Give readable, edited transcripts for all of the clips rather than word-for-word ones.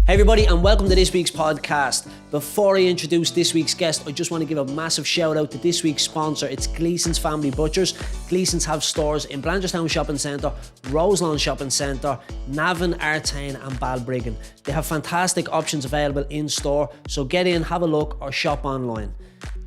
Hey everybody, and welcome to this week's podcast. Before I introduce this week's guest, I just want to give a massive shout out to this week's sponsor. It's Gleason's Family Butchers. Gleason's have stores in Blanchardstown Shopping Centre, Roselawn Shopping Centre, Navan, Artane and Balbriggan. They have fantastic options available in store, so get in, have a look or shop online.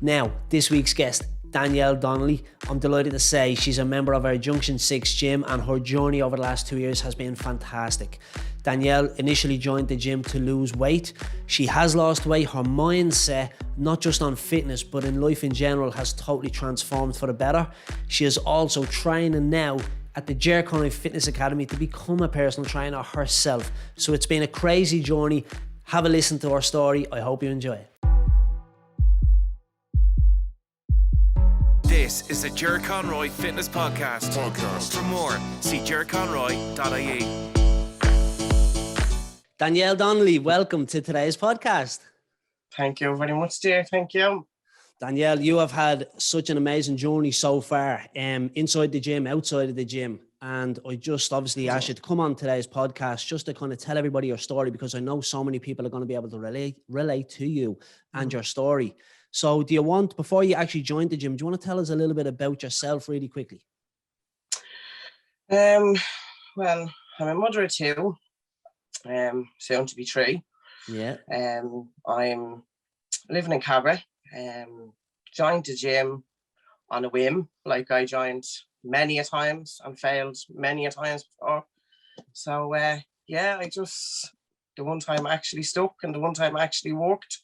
Now, this week's guest, Danielle Donnelly. I'm delighted to say she's a member of our Junction 6 gym, and her journey over the last 2 years has been fantastic. Danielle initially joined the gym to lose weight. She has lost weight. Her mindset, not just on fitness, but in life in general, has totally transformed for the better. She is also training now at the Ger Conroy Fitness Academy to become a personal trainer herself. So it's been a crazy journey. Have a listen to her story. I hope you enjoy it. This is the Ger Conroy Fitness Podcast. For more, see gerconroy.ie. Danielle Donnelly, welcome to today's podcast. Thank you very much, dear. Thank you. Danielle, you have had such an amazing journey so far, inside the gym, outside of the gym. And I just obviously asked you to come on today's podcast just to kind of tell everybody your story, because I know so many people are going to be able to relate to you and your story. So do you want, before you actually joined the gym, do you want to tell us a little bit about yourself really quickly? Well, I'm a mother of two, soon to be 3. Yeah. I'm living in Cabra. Joined the gym on a whim, like I joined many a times and failed many a times before. So I just, the one time I actually stuck and the one time I actually worked.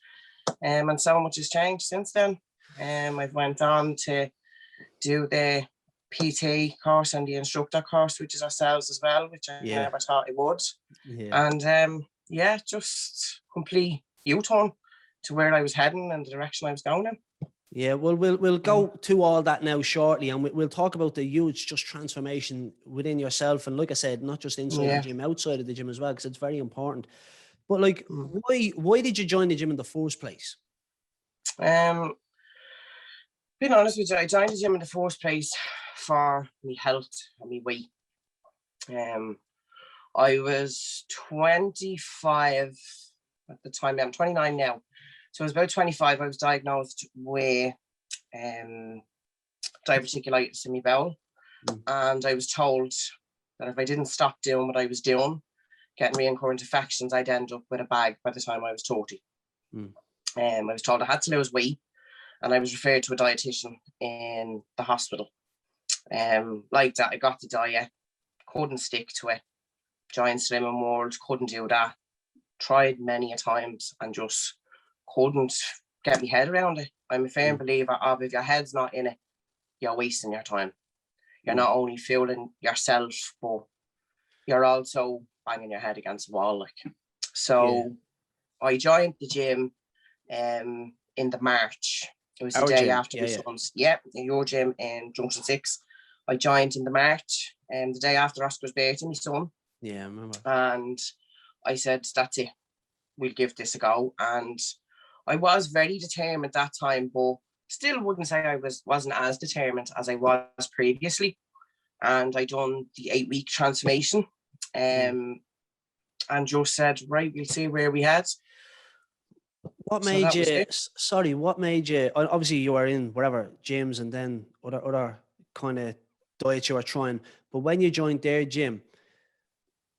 And so much has changed since then. I've went on to do the PT course and the instructor course, which is ourselves as well, which I never thought I would. Yeah. And just complete U-turn to where I was heading and the direction I was going in. Yeah, well, we'll go to all that now shortly, and we'll talk about the huge just transformation within yourself. And like I said, not just inside the gym, outside of the gym as well, because it's very important. But like, why did you join the gym in the first place? Being honest with you, I joined the gym in the first place for my health and my weight. I was 25 at the time. I'm 29 now. So I was about 25. I was diagnosed with diverticulitis in my bowel. And I was told that if I didn't stop doing what I was doing, getting recurrent infections, I'd end up with a bag by the time I was 30. I was told I had to lose weight, and I was referred to a dietitian in the hospital. Like that, I got the diet, couldn't stick to it. Giant Slimming World, couldn't do that. Tried many a times and just couldn't get my head around it. I'm a firm believer of, if your head's not in it, you're wasting your time. You're not only fueling yourself, but you're also banging your head against the wall. So I joined the gym in the March. It was the day after my son's, your gym in Junction 6. I joined in the March, the day after Oscar's birthday, my son. Yeah, I remember. And I said, that's it, we'll give this a go. And I was very determined at that time, but still wouldn't say I wasn't as determined as I was previously. And I done the 8-week transformation. And just said, right, we'll see where we head. What made you, obviously you were in whatever gyms and then other kind of diets you were trying, but when you joined their gym,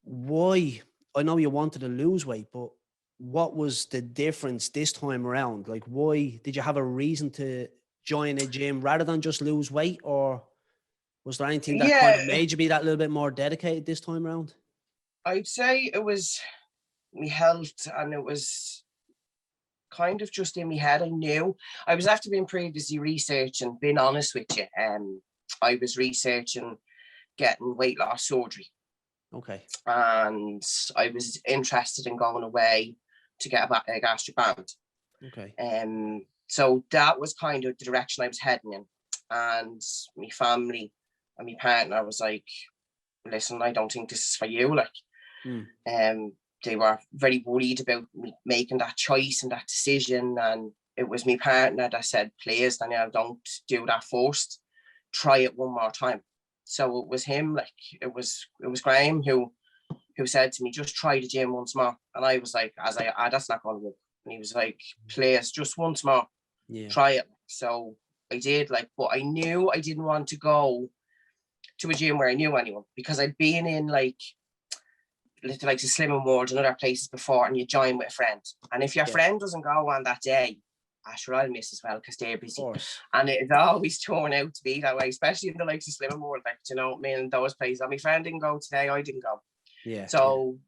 why? I know you wanted to lose weight, but what was the difference this time around? Like, why did you have a reason to join a gym rather than just lose weight, or was there anything that kind of made you be that little bit more dedicated this time around? I'd say it was my health, and it was kind of just in my head. I knew I was after being previously researching, being honest with you. I was researching getting weight loss surgery. Okay. And I was interested in going away to get a gastric band. Okay. So that was kind of the direction I was heading in. And my family and my partner was like, listen, I don't think this is for you. They were very worried about me making that choice and that decision. And it was my partner that said, please, Danielle, don't do that first. Try it one more time. So it was him, it was Graham who who said to me, just try the gym once more. And I was like, that's not going to work. And he was like, please, just once more, try it. So I did, like, but I knew I didn't want to go to a gym where I knew anyone, because I'd been in like the Slim and World and other places before, and you join with a friend. And if your friend doesn't go on that day, sure, I'll miss as well because they're busy. And it's always torn out to be that way, especially in the likes of Slim and World, like, you know, me and those places. And my friend didn't go today, I didn't go. Yeah. So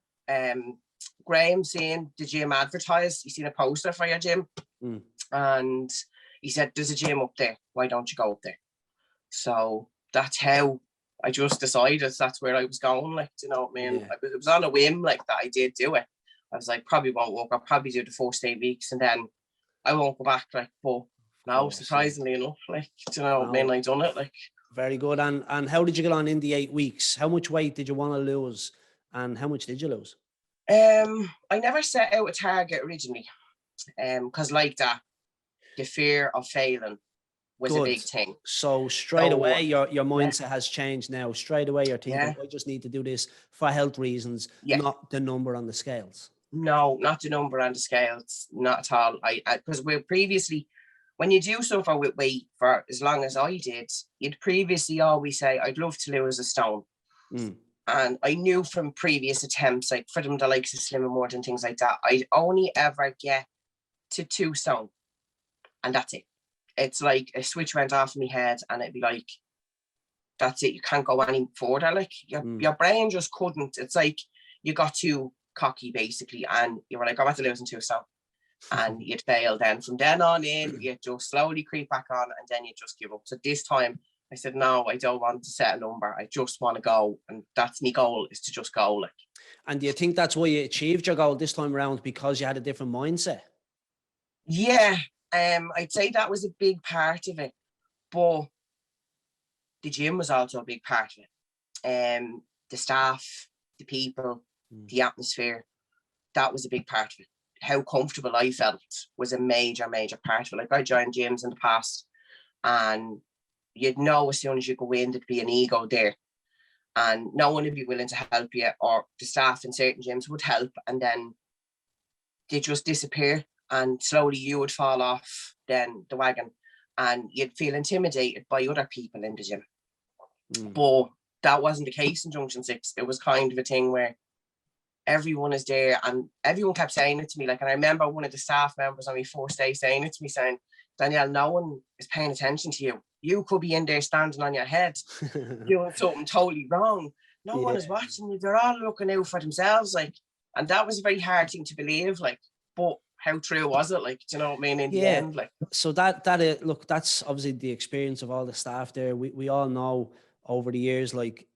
Graham seen the gym advertised, he seen a poster for your gym, and he said, there's a gym up there, why don't you go up there? So that's how I just decided that's where I was going, like, you know what I mean? Yeah. It was on a whim, like, that I did do it. I was like, probably won't work, I'll probably do the first 8 weeks and then I won't go back, like, but now, surprisingly enough, like, you know what I mean, I done it, like. Very good. And how did you get on in the 8 weeks? How much weight did you want to lose and how much did you lose? I never set out a target originally, because like that, the fear of failing was a big thing. So straight away, your mindset has changed now. Straight away, you're thinking, I just need to do this for health reasons, not the number on the scales. No, not the number on the scales, not at all. Because we previously, when you do suffer with weight for as long as I did, you'd previously always say, I'd love to lose a stone. And I knew from previous attempts, like for them, the likes of Slim and World and things like that, I'd only ever get to 2 stone. And that's it. It's like a switch went off in my head and it'd be like, that's it. You can't go any further. Like your brain just couldn't. It's like you got too cocky basically. And you were like, I'm about to losing 2 stone. And you'd fail then. From then on in, you just slowly creep back on and then you just give up. So this time I said, no, I don't want to set a number. I just want to go. And that's my goal, is to just go. Like. And do you think that's why you achieved your goal this time around, because you had a different mindset? Yeah. I'd say that was a big part of it, but the gym was also a big part of it. The staff, the people, the atmosphere, that was a big part of it. How comfortable I felt was a major, major part of it. Like, I joined gyms in the past and you'd know as soon as you go in, there'd be an ego there and no one would be willing to help you, or the staff in certain gyms would help and then they just disappear. And slowly you would fall off then the wagon and you'd feel intimidated by other people in the gym. But that wasn't the case in Junction 6. It was kind of a thing where everyone is there and everyone kept saying it to me. Like, and I remember one of the staff members on my first day saying it to me, saying, Danielle, no one is paying attention to you. You could be in there standing on your head doing something totally wrong. No one is watching you. They're all looking out for themselves. Like, and that was a very hard thing to believe. Like, but how true was it? Like, do you know what I mean? In the end, like. So look, that's obviously the experience of all the staff there. We all know over the years, like,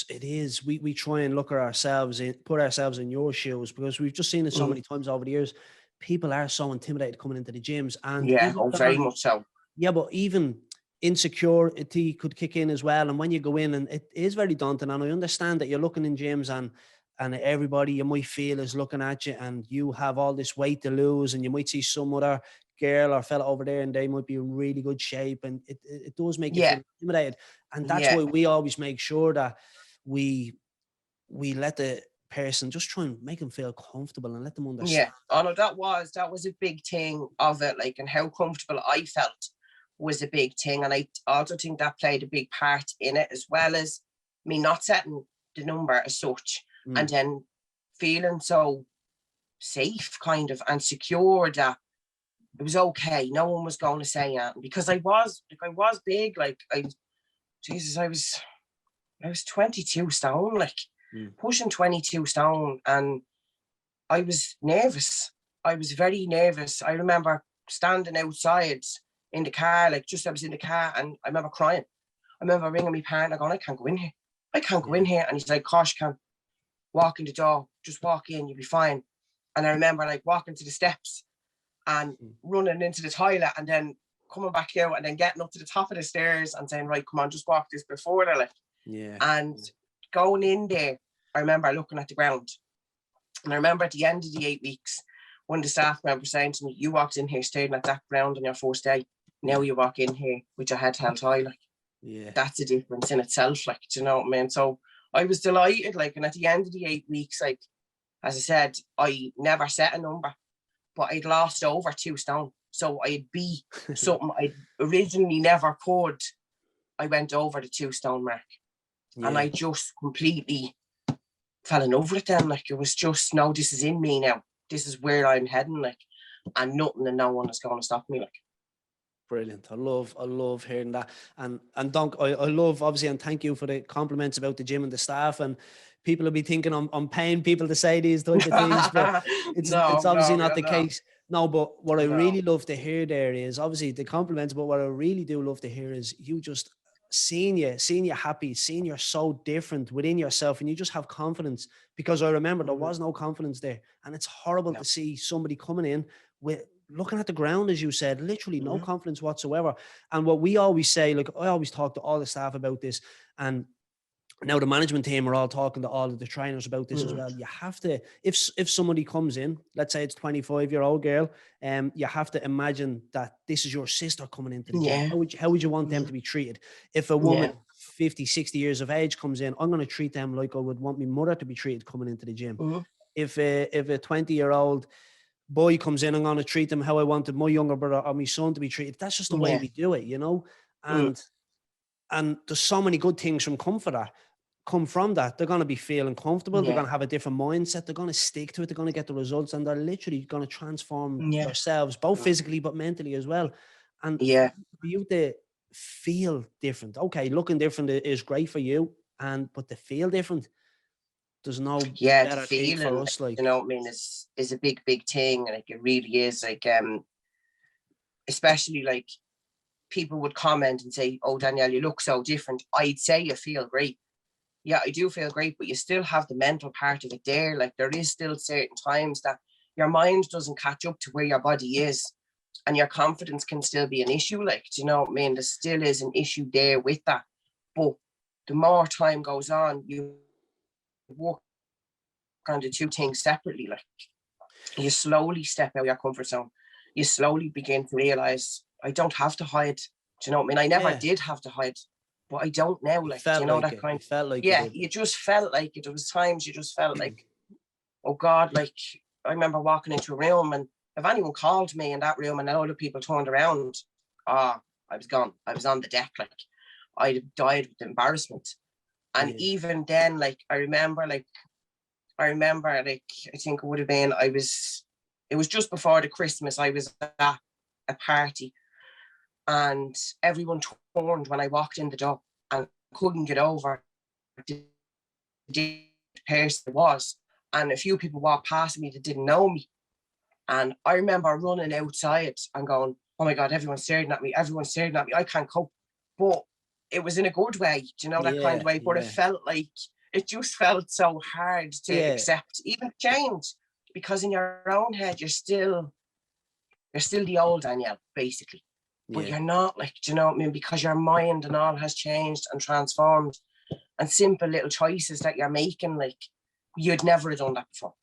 it is, we try and look at ourselves, put ourselves in your shoes, because we've just seen it so many times over the years. People are so intimidated coming into the gyms, and very much so. Yeah, but even insecurity could kick in as well. And when you go in, and it is very daunting, and I understand that you're looking in gyms and everybody you might feel is looking at you, and you have all this weight to lose, and you might see some other girl or fella over there and they might be in really good shape, and it does make you feel intimidated. And that's why we always make sure that we let the person just try and make them feel comfortable and let them understand. Oh no, that was a big thing of it, like, and how comfortable I felt was a big thing. And I also think that played a big part in it, as well as me not setting the number as such. And then feeling so safe kind of and secure that it was okay. No one was going to say anything, because I was big. Like, I was 22 stone, like pushing 22 stone, and I was nervous. I was very nervous. I remember standing outside in the car, like just I was in the car, and I remember crying. I remember ringing my partner going, I can't go in here. I can't go in here. And he's like, gosh, you can't. Walk in the door, just walk in, you'll be fine. And I remember like walking to the steps and running into the toilet and then coming back out and then getting up to the top of the stairs and saying, right, come on, just walk this before the lift. And going in there, I remember looking at the ground. And I remember at the end of the 8 weeks, one of the staff members saying to me, you walked in here staring at that ground on your first day. Now you walk in here with your head held high. Like, that's a difference in itself. Like, do you know what I mean? So I was delighted, like, and at the end of the 8 weeks, like, as I said, I never set a number, but I'd lost over 2 stone. So I'd be something I originally never could. I went over the 2 stone mark, and I just completely fell in love with it then. Like, it was just, no, this is in me now. This is where I'm heading, like, and nothing and no one is going to stop me, like. Brilliant. I love hearing that. And Dunk, I love, obviously, and thank you for the compliments about the gym and the staff. And people will be thinking I'm paying people to say these type of things, but it's obviously not the case. No, but what I really love to hear there is obviously the compliments, but what I really do love to hear is you just seeing you happy, seeing you're so different within yourself, and you just have confidence, because I remember there was no confidence there. And it's horrible to see somebody coming in with looking at the ground, as you said, literally no confidence whatsoever. And what we always say, like I always talk to all the staff about this, and now the management team are all talking to all of the trainers about this as well. You have to, if somebody comes in, let's say it's 25-year-old girl, you have to imagine that this is your sister coming into the gym. How would you want them to be treated? If a woman 50, 60 years of age comes in, I'm going to treat them like I would want my mother to be treated coming into the gym. If a 20-year-old boy comes in, I'm going to treat them how I wanted my younger brother or my son to be treated. That's just the way we do it, you know? And there's so many good things come from that. They're going to be feeling comfortable. They're going to have a different mindset. They're going to stick to it. They're going to get the results, and they're literally going to transform themselves, both physically, but mentally as well. And for you to feel different, okay, looking different is great for you, but to feel different, there's no better thing for us. Like, you know what I mean, is a big thing. Like, it really is. Like, especially like people would comment and say, "Oh, Danielle, you look so different." I'd say you feel great. Yeah, I do feel great, but you still have the mental part of it there. Like, there is still certain times that your mind doesn't catch up to where your body is, and your confidence can still be an issue. Like, do you know what I mean? There still is an issue there with that. But the more time goes on, you work on the 2 things separately. Like, you slowly step out of your comfort zone. You slowly begin to realize, I don't have to hide. Do you know what I mean? I never did have to hide, but I don't now. Like, do you know that kind? You just felt like it. There was times you just felt like, oh God, like, I remember walking into a room, and if anyone called me in that room and other people turned around, I was gone. I was on the deck. Like, I'd have died with embarrassment. And even then, like, I remember, I think it would have been, it was just before the Christmas, I was at a party, and everyone turned when I walked in the door and couldn't get over the person it was. And a few people walked past me that didn't know me. And I remember running outside and going, oh my God, everyone's staring at me. I can't cope. But it was in a good way, do you know, that kind of way. But it felt like, it just felt so hard to accept, even change, because in your own head, you're still the old Danielle, basically. But you're not, like, do you know what I mean? Because your mind and all has changed and transformed, and simple little choices that you're making, like, you'd never have done that before.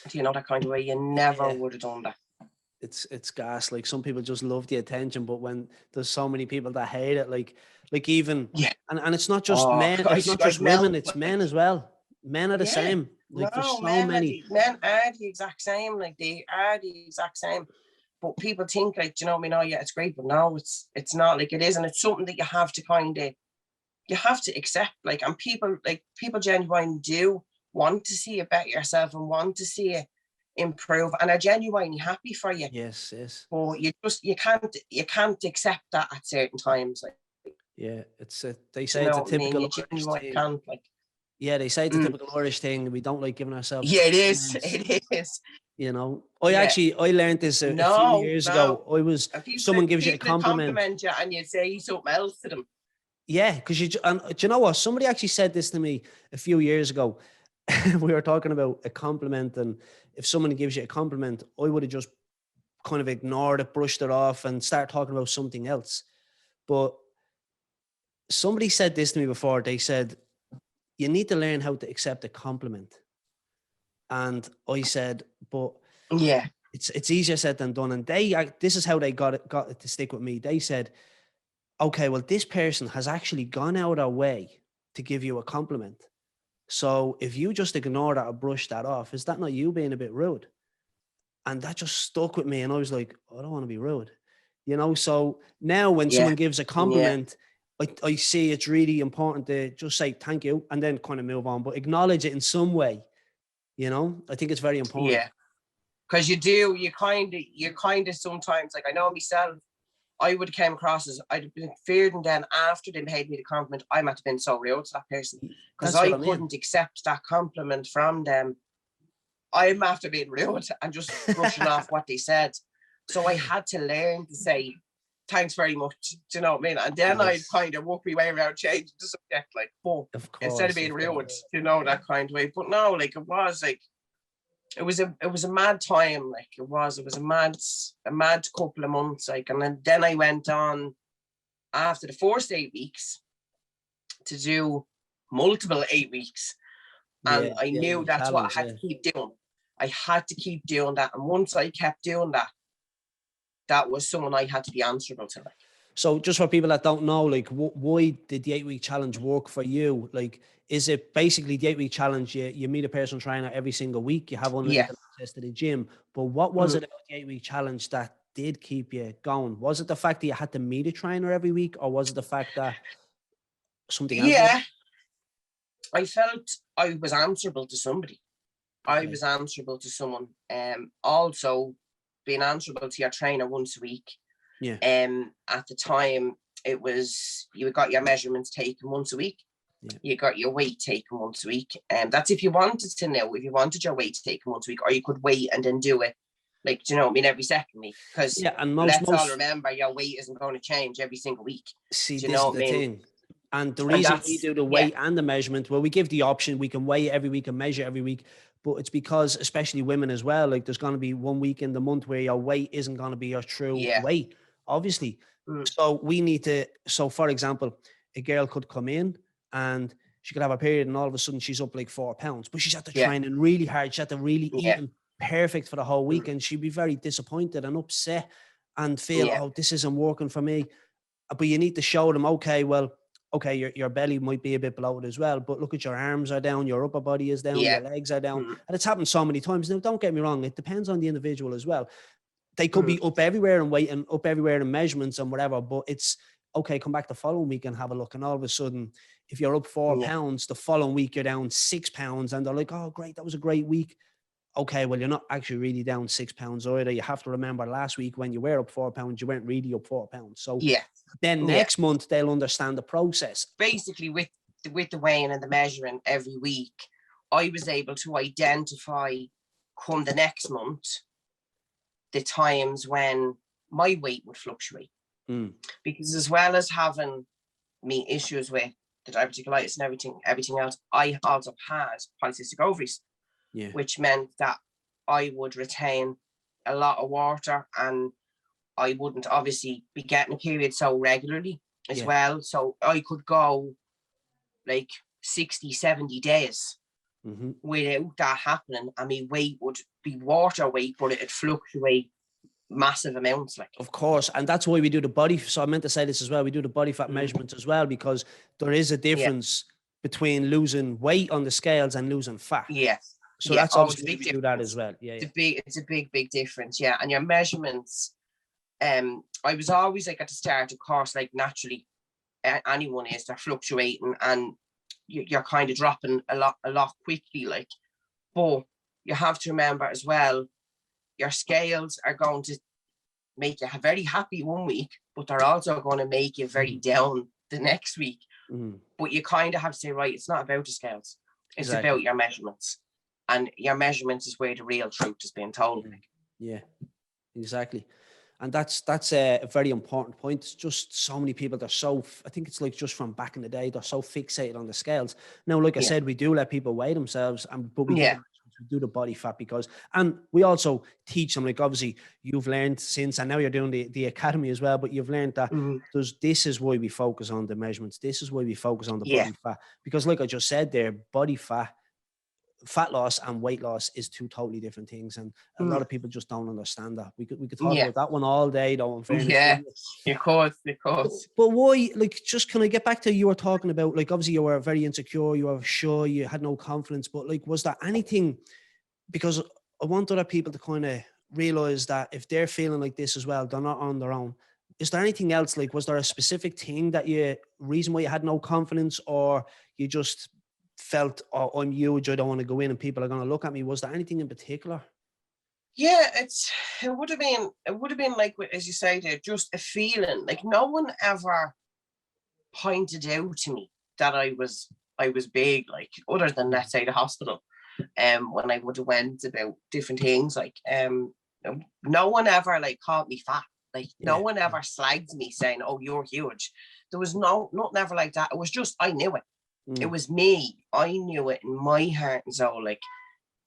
Do you know, that kind of way? You never would have done that. It's gas. Like, some people just love the attention, but when there's so many people that hate it, like even and it's not just men, it's not just women, it's men as well. Men are the same. Like, there's so many. Men are the exact same. Like, they are the exact same. But people think, like, do you know what I mean? Oh yeah, it's great, but no, it's not. Like, it is, and it's something that you have to accept. Like, and people genuinely do want to see you better yourself and want to see you improve, and are genuinely happy for you. Yes. But you can't accept that at certain times. Like, it's they say it's a typical Irish thing. They say it's a typical Irish thing. We don't like giving ourselves. It is. You know, I learned this a few years ago. Someone gives you a compliment you, and you say something else to them. Yeah, because do you know what? Somebody actually said this to me a few years ago. We were talking about a compliment, and if someone gives you a compliment, I would have just kind of ignored it, brushed it off, and start talking about something else. But somebody said this to me before. They said, you need to learn how to accept a compliment. And I said, but it's easier said than done. And this is how they got it to stick with me. They said, okay, well, this person has actually gone out of their way to give you a compliment. So if you just ignore that or brush that off, is that not you being a bit rude? And that just stuck with me. And I was like, I don't want to be rude, you know? So now when someone gives a compliment, I see it's really important to just say thank you and then kind of move on, but acknowledge it in some way, you know? I think it's very important. Yeah. Because you kind of sometimes, like I know myself, I would have came across as I'd have been feared, and then after they paid me the compliment, I might have been so rude to that person because I couldn't accept that compliment from them. I'm after being rude and just brushing off what they said. So I had to learn to say, thanks very much. Do you know what I mean? And then I'd kind of work my way around changing the subject, like, oh, instead of being rude, you know, that kind of way. But no, like it was like, it was a mad time. Like it was a mad couple of months. Like, and then I went on after the first 8 weeks to do multiple 8 weeks. And I knew that's what I had to keep doing. I had to keep doing that. And once I kept doing that, that was someone I had to be answerable to. Like. So just for people that don't know, like, why did the 8-week challenge work for you? Like, is it basically the 8-week challenge? You meet a personal trainer every single week. You have unlimited access to the gym. But what was it about the 8-week challenge that did keep you going? Was it the fact that you had to meet a trainer every week, or was it the fact that something else? Yeah, I felt I was answerable to somebody. I was answerable to someone. Also being answerable to your trainer once a week. Yeah. At the time, it was you got your measurements taken once a week. Yeah. You got your weight taken once a week. And that's if you wanted to know, if you wanted your weight taken once a week, or you could wait and then do it, like, do you know what I mean, every second week. Because let's all remember, your weight isn't going to change every single week. See, do you know what I mean? And the reason we do the weight and the measurement, well, we give the option, we can weigh every week and measure every week, but it's because, especially women as well, like there's going to be 1 week in the month where your weight isn't going to be your true weight, obviously. So we need to, so for example, a girl could come in and she could have a period and all of a sudden she's up like 4 pounds, but she's had to training really hard. She had to really eat perfect for the whole week, and she'd be very disappointed and upset and feel, oh, this isn't working for me. But you need to show them, okay, your belly might be a bit bloated as well, but look at your arms are down, your upper body is down, your legs are down. And it's happened so many times. Now, don't get me wrong, it depends on the individual as well. They could be up everywhere in weight and up everywhere in measurements and whatever, but it's okay, come back the following week and have a look. And all of a sudden, if you're up 4 pounds, the following week you're down 6 pounds, and they're like, oh, great, that was a great week. Okay, well, you're not actually really down 6 pounds either. You have to remember last week when you were up 4 pounds, you weren't really up 4 pounds. So then next month they'll understand the process. Basically, with the weighing and the measuring every week, I was able to identify come the next month the times when my weight would fluctuate. Because as well as having me issues with the diverticulitis and everything else, I also had polycystic ovaries. Which meant that I would retain a lot of water, and I wouldn't obviously be getting a period so regularly as well. So I could go like 60, 70 days without that happening. I mean, weight would be water weight, but it'd fluctuate massive amounts. Like, of course, and that's why we do the body. So I meant to say this as well. We do the body fat measurement as well, because there is a difference between losing weight on the scales and losing fat. So that's obviously we do that as well. It's a big difference. And your measurements, I was always like at the start, of course, like naturally anyone is, they're fluctuating and you're kind of dropping a lot quickly, like, but you have to remember as well, your scales are going to make you very happy 1 week, but they're also going to make you very down the next week. But you kind of have to say, right, it's not about the scales, it's about your measurements. And your measurements is where the real truth is being told. Yeah, exactly. And that's a very important point. It's just so many people, I think it's like just from back in the day, they're so fixated on the scales. Now, like I said, we do let people weigh themselves, but we do the body fat and we also teach them, like, obviously you've learned since, and now you're doing the academy as well, but you've learned that this is why we focus on the measurements. This is why we focus on the body fat, because like I just said there, body fat, fat loss and weight loss is two totally different things, and a lot of people just don't understand that. We could talk about that one all day, though. In fairness, of course. But why? Like, just can I get back to you were talking about? Like, obviously, you were very insecure, you were shy, you had no confidence. But like, was there anything? Because I want other people to kind of realize that if they're feeling like this as well, they're not on their own. Is there anything else? Like, was there a specific thing reason why you had no confidence, or you just felt, oh, I'm huge, I don't want to go in and people are going to look at me? Was there anything in particular? Yeah, it would have been like, as you say there, just a feeling. Like, no one ever pointed out to me that I was big, like, other than, let's say, the hospital. When I would have went about different things, like, no one ever like called me fat. Like, no one ever slagged me saying, oh, you're huge. There was nothing ever like that. It was just, I knew it. It was me. I knew it in my heart and soul, like,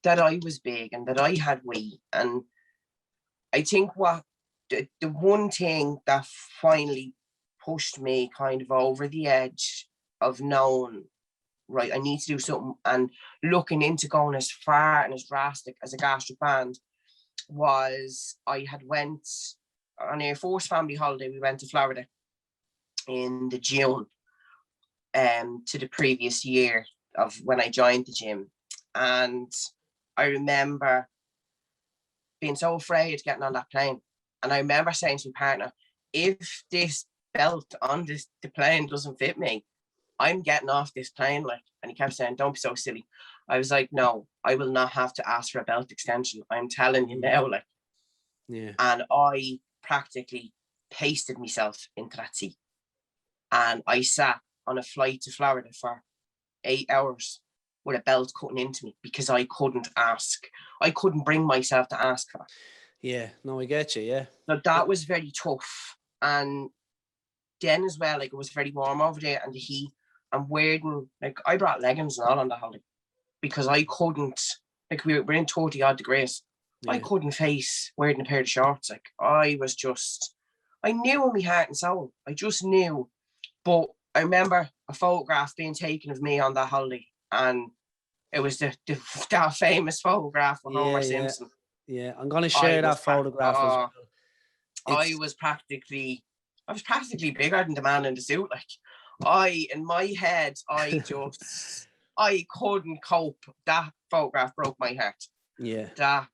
that I was big and that I had weight. And I think what the one thing that finally pushed me kind of over the edge of knowing, right, I need to do something, and looking into going as far and as drastic as a gastric band, was I had went on a forced family holiday. We went to Florida in the June to the previous year of when I joined the gym. And I remember being so afraid getting on that plane. And I remember saying to my partner, if this belt on the plane doesn't fit me, I'm getting off this plane. Like, and he kept saying, don't be so silly. I was like, no, I will not have to ask for a belt extension. I'm telling you now, like. Yeah. And I practically pasted myself into that seat. And I sat on a flight to Florida for 8 hours with a belt cutting into me because I couldn't ask. I couldn't bring myself to ask for that. Yeah, no, I get you, yeah. So that was very tough. And then as well, like, it was very warm over there and the heat. I'm wearing, like, I brought leggings and all on the holiday because I couldn't, like, we're in 30 odd degrees. Yeah. I couldn't face wearing a pair of shorts. Like, I knew in my heart and soul. I just knew. But I remember a photograph being taken of me on that holiday, and it was that famous photograph of Homer Simpson. Yeah, I'm going to share that photograph as well. I was practically bigger than the man in the suit. Like, in my head, I couldn't cope. That photograph broke my heart. Yeah. I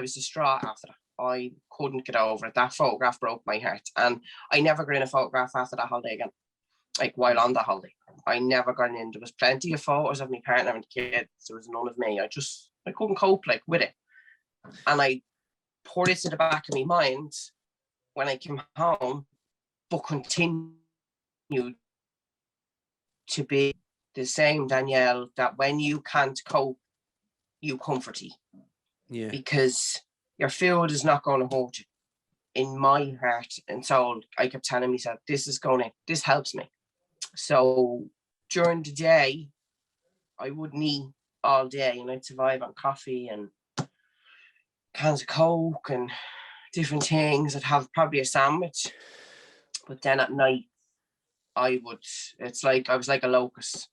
was distraught after that. I couldn't get over it. That photograph broke my heart. And I never got in a photograph after that holiday again. Like, while on the holiday, I never got in. There was plenty of photos of my partner and kids. There was none of me. I couldn't cope, like, with it. And I put it to the back of my mind when I came home, but continued to be the same Danielle, that when you can't cope, you comfort you. Yeah. Because your food is not going to hurt you. In my heart and soul, I kept telling myself, this helps me. So during the day, I wouldn't eat all day, and I'd survive on coffee and cans of Coke and different things. I'd have probably a sandwich. But then at night, it's like I was like a locust.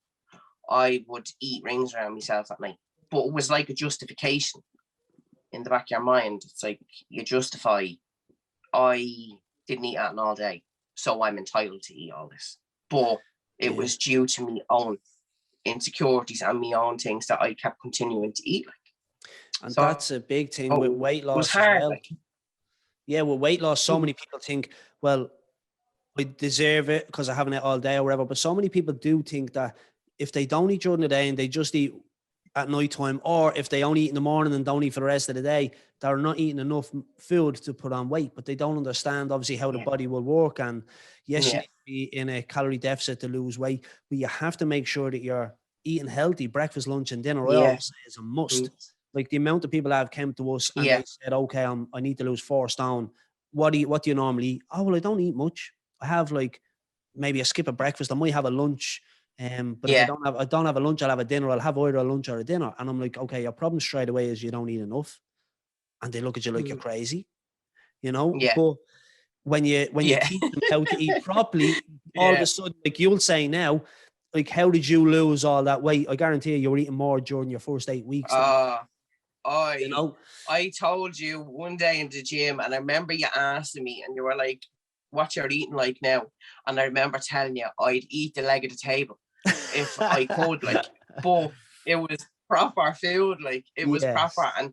I would eat rings around myself at night. But it was like a justification in the back of your mind. It's like you justify, I didn't eat that all day, so I'm entitled to eat all this. But it was due to my own insecurities and my own things that I kept continuing to eat. And so, that's a big thing with weight loss hard, as well. Like. Yeah, with weight loss, so many people think, well, I deserve it because I haven't ate all day or whatever. But so many people do think that if they don't eat during the day and they just eat at night time, or if they only eat in the morning and don't eat for the rest of the day, they're not eating enough food to put on weight. But they don't understand, obviously, how the body will work. And yes, you need to be in a calorie deficit to lose weight, but you have to make sure that you're eating healthy. Breakfast, lunch, and dinner, I always say, is a must. Like, the amount of people that have come to us and they said, okay, I need to lose 4 stone. What do you normally eat? Oh, well, I don't eat much. I have, like, maybe a skip of breakfast. I might have a lunch. But if I don't have a lunch, I'll have a dinner. I'll have either a lunch or a dinner. And I'm like, okay, your problem straight away is you don't eat enough. And they look at you like you're crazy, you know? Yeah. But when you teach them how to eat properly, all of a sudden, like you'll say now, like, how did you lose all that weight? I guarantee you were eating more during your first 8 weeks. You know? I told you one day in the gym, and I remember you asking me, and you were like, what you're eating like now? And I remember telling you I'd eat the leg of the table if I could, like, but it was proper food, like, it was proper. And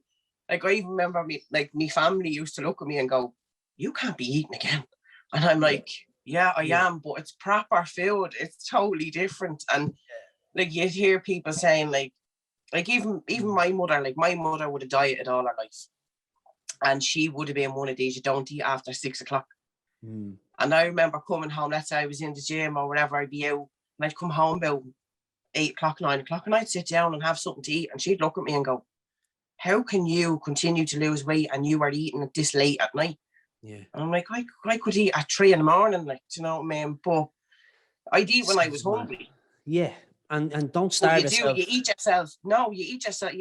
like, I even remember me family used to look at me and go, you can't be eating again. And I'm like, yeah, I am, but it's proper food. It's totally different. And like, you'd hear people saying like even my mother would have dieted all her life. And she would have been one of these, you don't eat after 6 o'clock. And I remember coming home, let's say I was in the gym or whatever, I'd be out, and I'd come home about 8 o'clock, 9 o'clock, and I'd sit down and have something to eat. And she'd look at me and go, how can you continue to lose weight and you are eating it this late at night? And I'm like, I could eat at 3 in the morning, like, do you know what I mean? But I'd eat when I was hungry. Yeah, and don't starve yourself. You eat yourself. No, you eat yourself.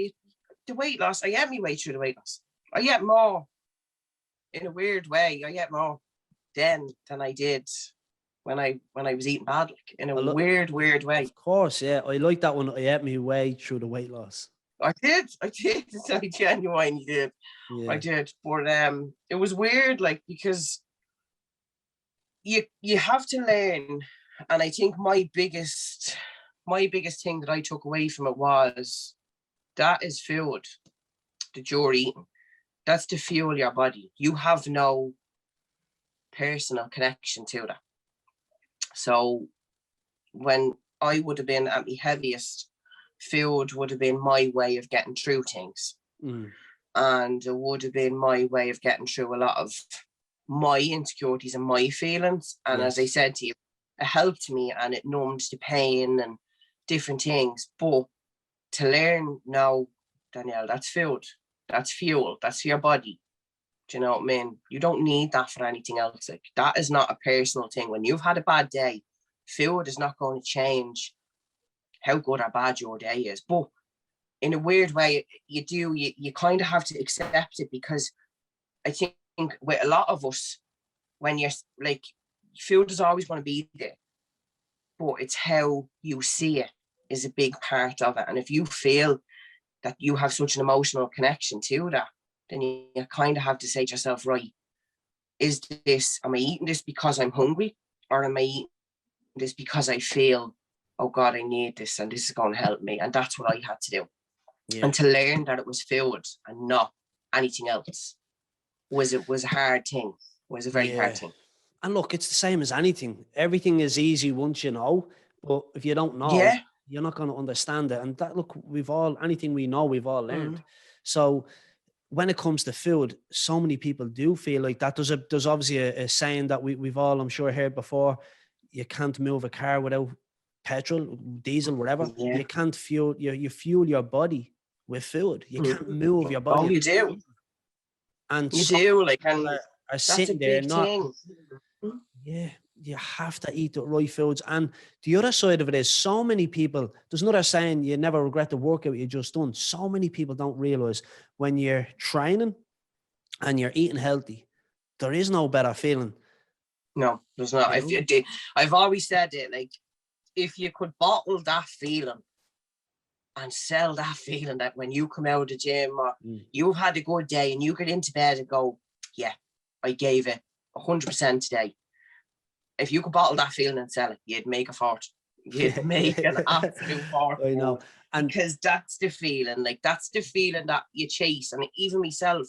The weight loss, I ate my way through the weight loss. I ate more, in a weird way, I ate more then than I did when I was eating bad, like, in a weird way. Of course, yeah. I like that one. I ate my way through the weight loss. I did. I genuinely did. Yeah. I did. But it was weird, like, because you have to learn. And I think my biggest thing that I took away from it was that is food that you're eating. That's to fuel your body. You have no personal connection to that. So when I would have been at my heaviest, food would have been my way of getting through things. And it would have been my way of getting through a lot of my insecurities and my feelings. And as I said to you, it helped me and it numbed the pain and different things. But to learn now, Danielle, that's food, that's fuel, that's your body. Do you know what I mean? You don't need that for anything else. Like, that is not a personal thing. When you've had a bad day, food is not going to change how good or bad your day is. But in a weird way, you kind of have to accept it, because I think with a lot of us, when you're like, food is always going to be there, but it's how you see it is a big part of it. And if you feel that you have such an emotional connection to that, then you kind of have to say to yourself, right, am I eating this because I'm hungry, or am I eating this because I feel, oh God, I need this and this is going to help me? And that's what I had to do. And to learn that it was food and not anything else was a hard thing, was a very hard thing. And look, it's the same as anything. Everything is easy once you know, but if you don't know, you're not going to understand it. And that, look, anything we know, we've all learned. So when it comes to food, so many people do feel like that. There's obviously a saying that we've all, I'm sure, heard before. You can't move a car without petrol, diesel, whatever. You can't fuel, you fuel your body with food. You can't move your body. Oh, you do. And you do, like, and are sitting there not. Yeah, you have to eat the right foods. And the other side of it is, so many people, there's another saying, you never regret the workout you just done. So many people don't realize when you're training and you're eating healthy, there is no better feeling. No, there's not. I've always said it, like, if you could bottle that feeling and sell that feeling, that when you come out of the gym or you've had a good day and you get into bed and go, yeah, I gave it 100% today. If you could bottle that feeling and sell it, you'd make a fortune. You'd make an absolute fortune. I know. And because that's the feeling, like, that's the feeling that you chase. And even myself,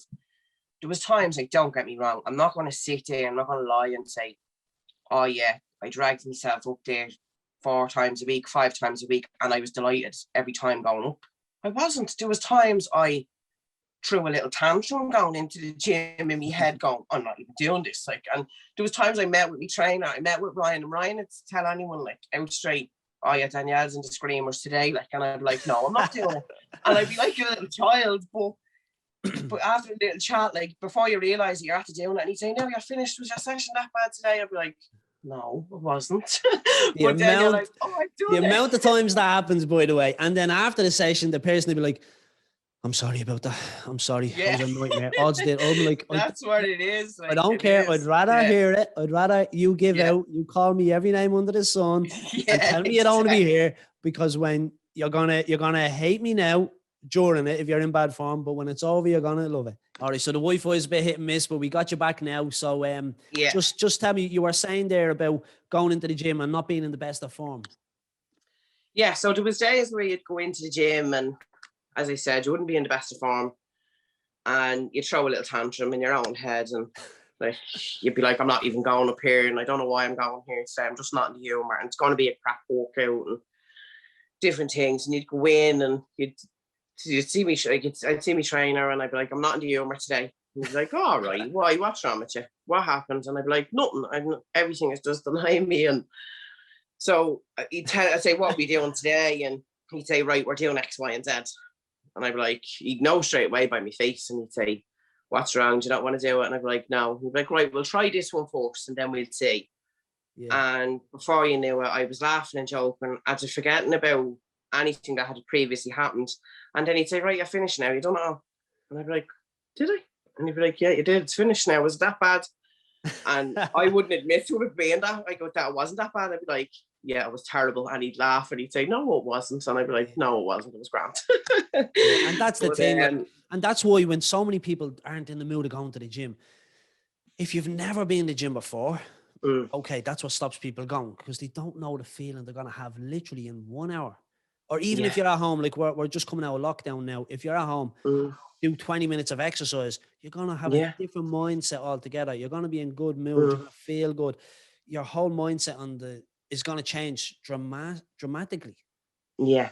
there was times, like, don't get me wrong, I'm not going to sit there, I'm not going to lie and say, oh yeah, I dragged myself up there 4 times a week, 5 times a week, and I was delighted every time going up. I wasn't. There was times I threw a little tantrum going into the gym in my head going, I'm not even doing this. Like, and there was times I met with my trainer, I met with Ryan, and Ryan had to tell anyone, like, out straight, oh yeah, Danielle's in the screamers today. Like, and I'd be like, no, I'm not doing it. And I'd be like a little child, but after a little chat, like, before you realise that you're after doing it, and he'd say, no, you're finished. Was your session that bad today? I'd be like, no, it wasn't. But then you're like, oh, I'm doing the amount of times that happens, by the way. And then after the session, the person will be like, I'm sorry about that. I'm sorry. Yeah. It was a nightmare. Odds did. I'm like, That's what it is. I Like, don't it care. I'd is. rather Yeah. hear it. I'd rather you give Yeah. out. You call me every name under the sun, and Yeah, tell me you don't want to be exactly. here, because when you're gonna hate me now during it if you're in bad form, but when it's over, you're gonna love it. All right. So the Wi-Fi is a bit hit and miss, but we got you back now. So Yeah. just tell me, you were saying there about going into the gym and not being in the best of form. Yeah. So there was days where you'd go into the gym and, as I said, you wouldn't be in the best of form, and you'd throw a little tantrum in your own head, and like you'd be like, I'm not even going up here, and I don't know why I'm going here today. I'm just not in the humor, and it's going to be a crap workout and different things. And you'd go in and you'd see me, I'd see me trainer, and I'd be like, I'm not in the humor today. And he'd be like, all right, why? What's wrong with you? What happened? And I'd be like, nothing. Everything is just denying me. And so I'd say, what are we doing today? And he'd say, right, we're doing X, Y, and Z. And I'd be like, he'd know straight away by my face, and he'd say, what's wrong? Do you not want to do it? And I'd be like, no. He'd be like, right, we'll try this one first, and then we'll see. Yeah. And before you knew it, I was laughing and joking, I was forgetting about anything that had previously happened. And then he'd say, right, you're finished now, you don't know. And I'd be like, did I? And he'd be like, yeah, you did, it's finished now. Was it that bad? And I wouldn't admit to it being that. I go, that wasn't that bad. I'd be like, yeah, it was terrible. And he'd laugh and he'd say, no, it wasn't. And I'd be like, no, it wasn't. It was grand. Yeah, and that's the thing. And that's why when so many people aren't in the mood of going to the gym, if you've never been to the gym before, okay, that's what stops people going, because they don't know the feeling they're going to have literally in 1 hour. Or even if you're at home, like we're just coming out of lockdown now, if you're at home, do 20 minutes of exercise, you're going to have a different mindset altogether. You're going to be in good mood. You're going to feel good. Your whole mindset is going to change dramatically. Yeah.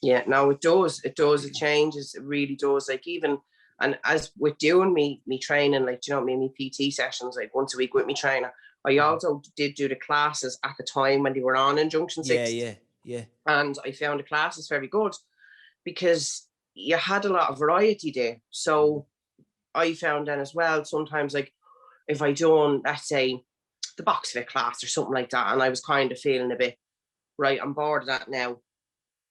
Yeah, no, it does. It does. It changes. It really does. Like even, and as with doing me training, like, you know, me PT sessions, like once a week with me trainer, I also did do the classes at the time when they were on in Junction 6. Yeah. And I found the classes very good because you had a lot of variety there. So I found then as well, sometimes like if I done, let's say, the box fit class or something like that, and I was kind of feeling a bit, right, I'm bored of that now,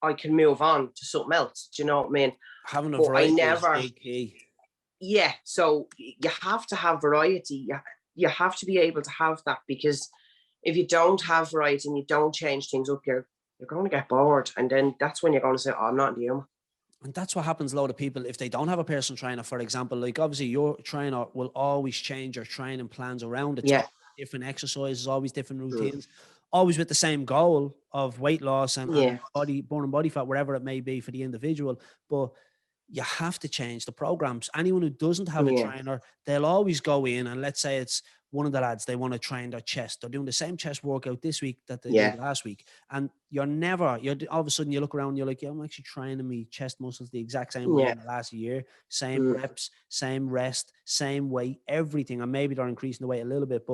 I can move on to something else. Do you know what I mean? Having a variety is key. Yeah, so you have to have variety. You have to be able to have that, because if you don't have variety and you don't change things up, you're going to get bored, and then that's when you're going to say, oh, I'm not in the humor. And that's what happens a lot of people if they don't have a personal trainer, for example. Like obviously your trainer will always change your training plans around it. Yeah. Different exercises, always different routines, always with the same goal of weight loss and burning body fat, wherever it may be for the individual. But you have to change the programs. Anyone who doesn't have a trainer, they'll always go in, and let's say it's one of the lads, they want to train their chest. They're doing the same chest workout this week that they did last week. And you're all of a sudden you look around and you're like, yeah, I'm actually training my chest muscles the exact same way in the last year. Same reps, same rest, same weight, everything. And maybe they're increasing the weight a little bit.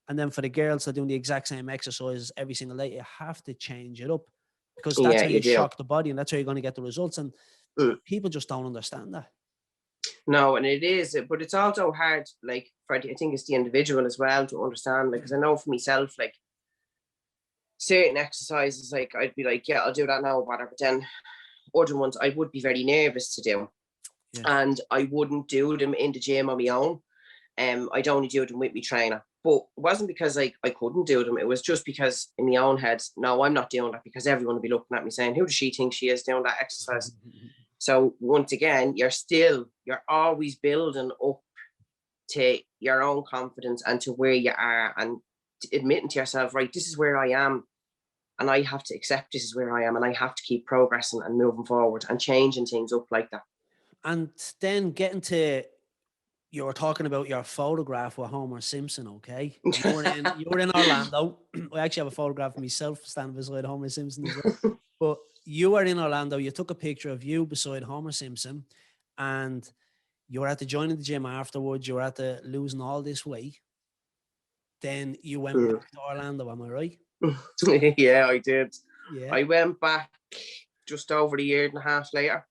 And then for the girls, they're doing the exact same exercises every single day. You have to change it up, because that's how you shock the body, and that's how you're going to get the results. And people just don't understand that. No, and it is, but it's also hard, like, I think it's the individual as well to understand, because I know for myself, like, certain exercises, like, I'd be like, yeah, I'll do that now, whatever. But then other ones, I would be very nervous to do. And I wouldn't do them in the gym on my own. I'd only do them with my trainer. But it wasn't because I couldn't do them. It was just because in my own head, no, I'm not doing that, because everyone will be looking at me saying, who does she think she is doing that exercise? So once again, you're always building up to your own confidence and to where you are, and admitting to yourself, right, this is where I am, and I have to accept this is where I am, and I have to keep progressing and moving forward and changing things up like that. And then getting to, you were talking about your photograph with Homer Simpson, okay? You were in Orlando. I actually have a photograph of myself standing beside Homer Simpson as well. But you were in Orlando. You took a picture of you beside Homer Simpson, and you were at the joining the gym afterwards. You were at the losing all this weight. Then you went back to Orlando. Am I right? Yeah, I did. Yeah. I went back just over a year and a half later,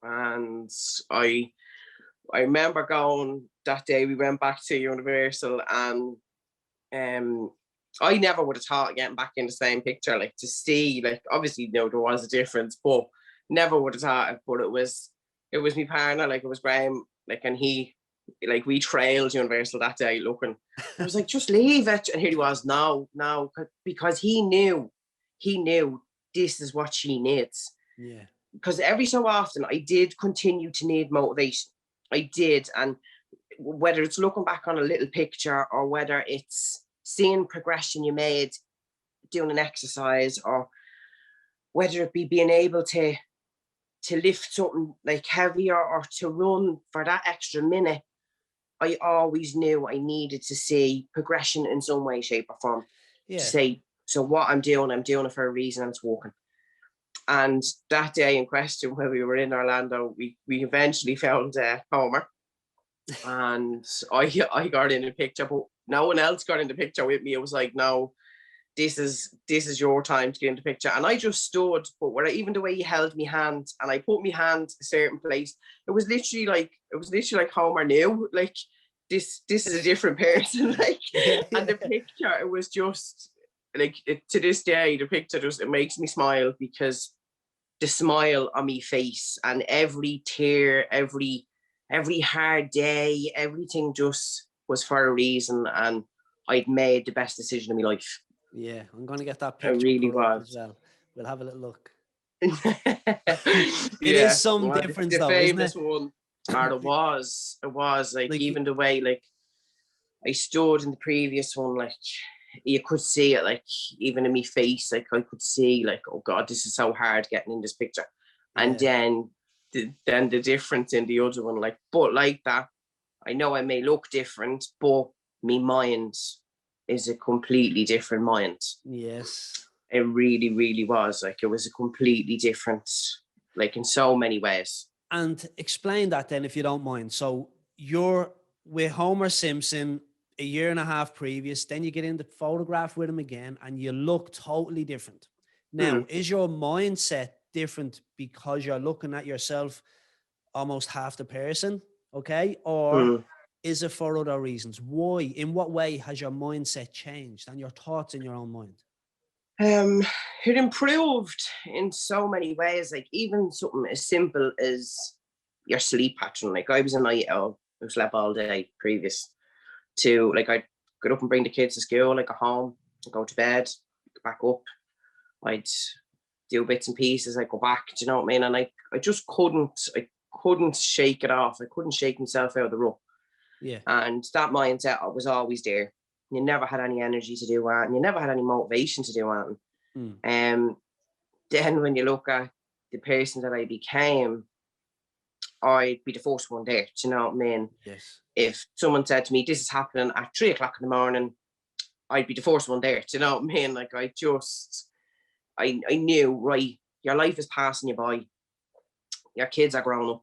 and I remember going that day. We went back to Universal, and I never would have thought of getting back in the same picture, like, to see, like, obviously, there was a difference, but never would have thought it. But it was it was my partner, like it was Graham, like, and he, like, we trailed Universal that day looking. I was like, just leave it. And here he was, no, because he knew this is what she needs. Yeah. Because every so often I did continue to need motivation. I did. And whether it's looking back on a little picture or whether it's seeing progression you made doing an exercise, or whether it be being able to lift something like heavier or to run for that extra minute, I always knew I needed to see progression in some way, shape or form. Yeah. To say, so what I'm doing it for a reason, and it's working. And that day in question, when we were in Orlando, we eventually found Homer. And I got in a picture, but no one else got in the picture with me. It was like, no, this is your time to get in the picture. And I just stood, but even the way he held me hand and I put my hand a certain place, it was literally like Homer knew, like, this is a different person. Like, and the picture, it was just like, to this day, the picture just, it makes me smile, because the smile on my face and every tear, every hard day, everything just was for a reason, and I'd made the best decision of my life. Yeah, I'm going to get that picture. It really was. As well. We'll have a little look. It is some difference, the though, famous isn't it? one. It was like even the way, like, I stood in the previous one, like, you could see it, like, even in my face, like, I could see, like, oh God, this is so hard getting in this picture. And then the difference in the other one, like, but like that, I know I may look different, but my mind is a completely different mind. Yes. It really, really was. Like, it was a completely different, like, in so many ways. And explain that then, if you don't mind. So you're with Homer Simpson a year and a half previous, then you get in the photograph with him again and you look totally different. Now, is your mindset different because you're looking at yourself almost half the person? Okay. Or is it for other reasons? Why? In what way has your mindset changed and your thoughts in your own mind? It improved in so many ways. Like, even something as simple as your sleep pattern. Like, I was a night owl who slept all day previous to, like, I'd get up and bring the kids to school, like, go home, go to bed, go back up. I'd do bits and pieces, I'd go back, do you know what I mean? And I just couldn't shake it off. I couldn't shake myself out of the rut. Yeah. And that mindset was always there. You never had any energy to do that, and you never had any motivation to do that. Then when you look at the person that I became, I'd be the first one there. Do you know what I mean? Yes. If someone said to me, this is happening at 3 o'clock in the morning, I'd be the first one there. Do you know what I mean? Like, I knew, right, your life is passing you by. Your kids are growing up.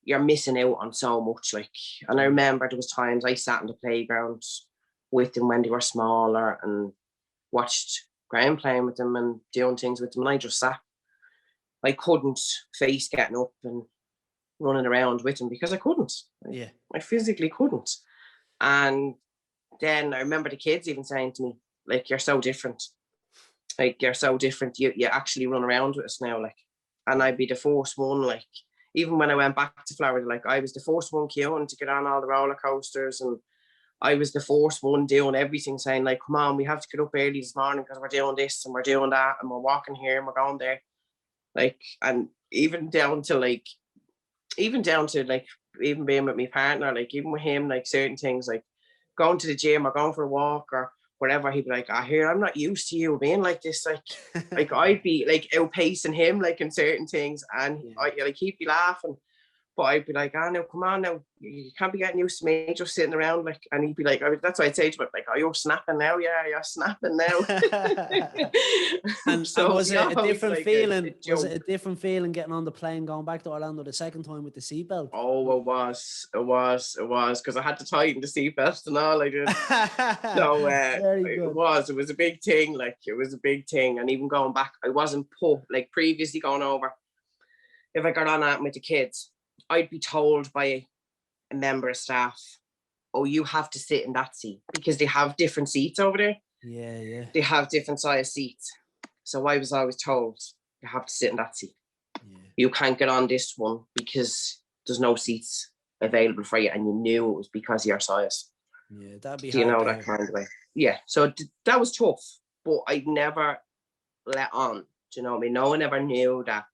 You're missing out on so much. Like, and I remember there was times I sat in the playground with them when they were smaller and watched Graham playing with them and doing things with them. And I just sat. I couldn't face getting up and running around with them because I couldn't. Yeah. I physically couldn't. And then I remember the kids even saying to me, like, you're so different. Like, you're so different. You actually run around with us now. Like, and I'd be the first one, like, even when I went back to Florida, like, I was the first one queuing to get on all the roller coasters, and I was the first one doing everything, saying, like, come on, we have to get up early this morning because we're doing this and we're doing that and we're walking here and we're going there. Like, and even down to even being with my partner, like, even with him, like, certain things, like going to the gym or going for a walk or whatever, he'd be like, here, I'm not used to you being like this. Like I'd be like outpacing him, like, in certain things, and he'd be laughing, but I'd be like, no, come on now, you can't be getting used to me just sitting around. Like, and he'd be like, that's what I'd say to him, like, you're snapping now. Yeah, you're snapping now. and so was it a different feeling? Was it a joke. different feeling getting on the plane going back to Orlando the second time with the seatbelt? Oh, it was, because I had to tighten the seatbelt and all I did. So it was a big thing. Like, it was a big thing. And even going back, I wasn't put, like, previously going over, if I got on that with the kids, I'd be told by a member of staff, oh, you have to sit in that seat, because they have different seats over there. Yeah. They have different size seats. So I was always told, you have to sit in that seat. Yeah. you can't get on this one because there's no seats available for you, and you knew it was because of your size. Yeah, that'd be Do you hard know to that hear. kind of way? Yeah, so that was tough, but I never let on. Do you know what I mean? No one ever knew that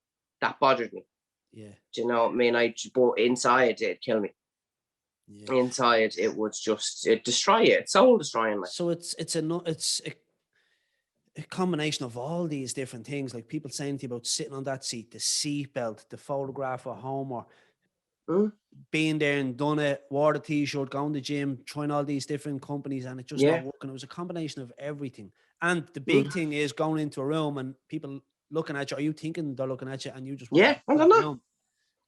bothered me. Yeah. Do you know what I mean? But inside it'd kill me. Yeah. Inside it would just destroy you. It's soul destroying. Like. So it's a combination of all these different things, like people saying to you about sitting on that seat, the seat belt, the photograph at home, or being there and done it, wore the t-shirt, going to the gym, trying all these different companies, and it just not working. It was a combination of everything. And the big thing is going into a room and people looking at you. Are you thinking they're looking at you and you just want I don't know.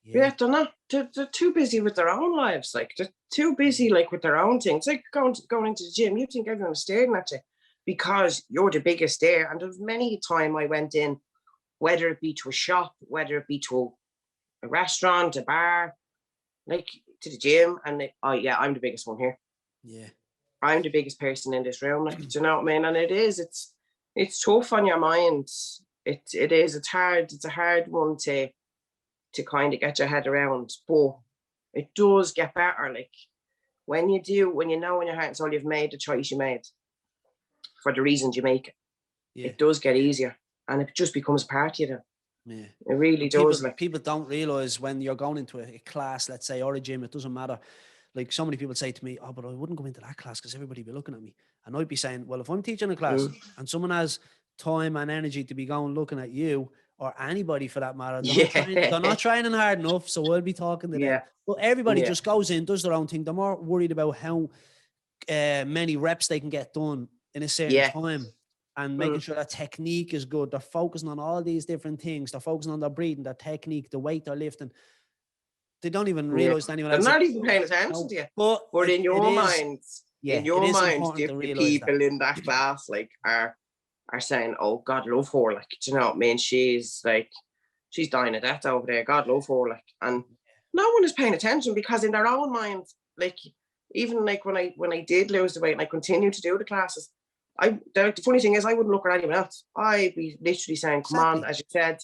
Yeah, they're not. They're too busy with their own lives. Like, they're too busy, like, with their own things. Like going into the gym, you think everyone's staring at you because you're the biggest there. And there's many a time I went in, whether it be to a shop, whether it be to a restaurant, a bar, like to the gym, and I'm the biggest one here. Yeah, I'm the biggest person in this room. Like, do you know what I mean? And it's tough on your mind. It is. It's hard. It's a hard one to kind of get your head around, but it does get better. Like, when you know in your heart and soul you've made the choice you made for the reasons you make it, it does get easier, and it just becomes a part of you then. Yeah, it really does. Like, people don't realize when you're going into a class, let's say, or a gym, it doesn't matter. Like, so many people say to me, "Oh, but I wouldn't go into that class because everybody be looking at me." And I'd be saying, "Well, if I'm teaching a class and someone has time and energy to be going looking at you, or anybody for that matter, they're not training hard enough, so I'll be talking to them." But everybody just goes in, does their own thing. They're more worried about how many reps they can get done in a certain time, and making sure that technique is good. They're focusing on all these different things. They're focusing on their breathing, their technique, the weight they're lifting. They don't even realize anyone else. They're not even paying attention to you. But in your mind, the people in that class, like, are saying, "Oh, God love her," like, do you know what I mean? She's dying of death over there. God love her, like, and no one is paying attention because in their own minds, like, even like when I did lose the weight and I continued to do the classes, the funny thing is I wouldn't look at anyone else. I'd be literally saying, "Come on," as you said,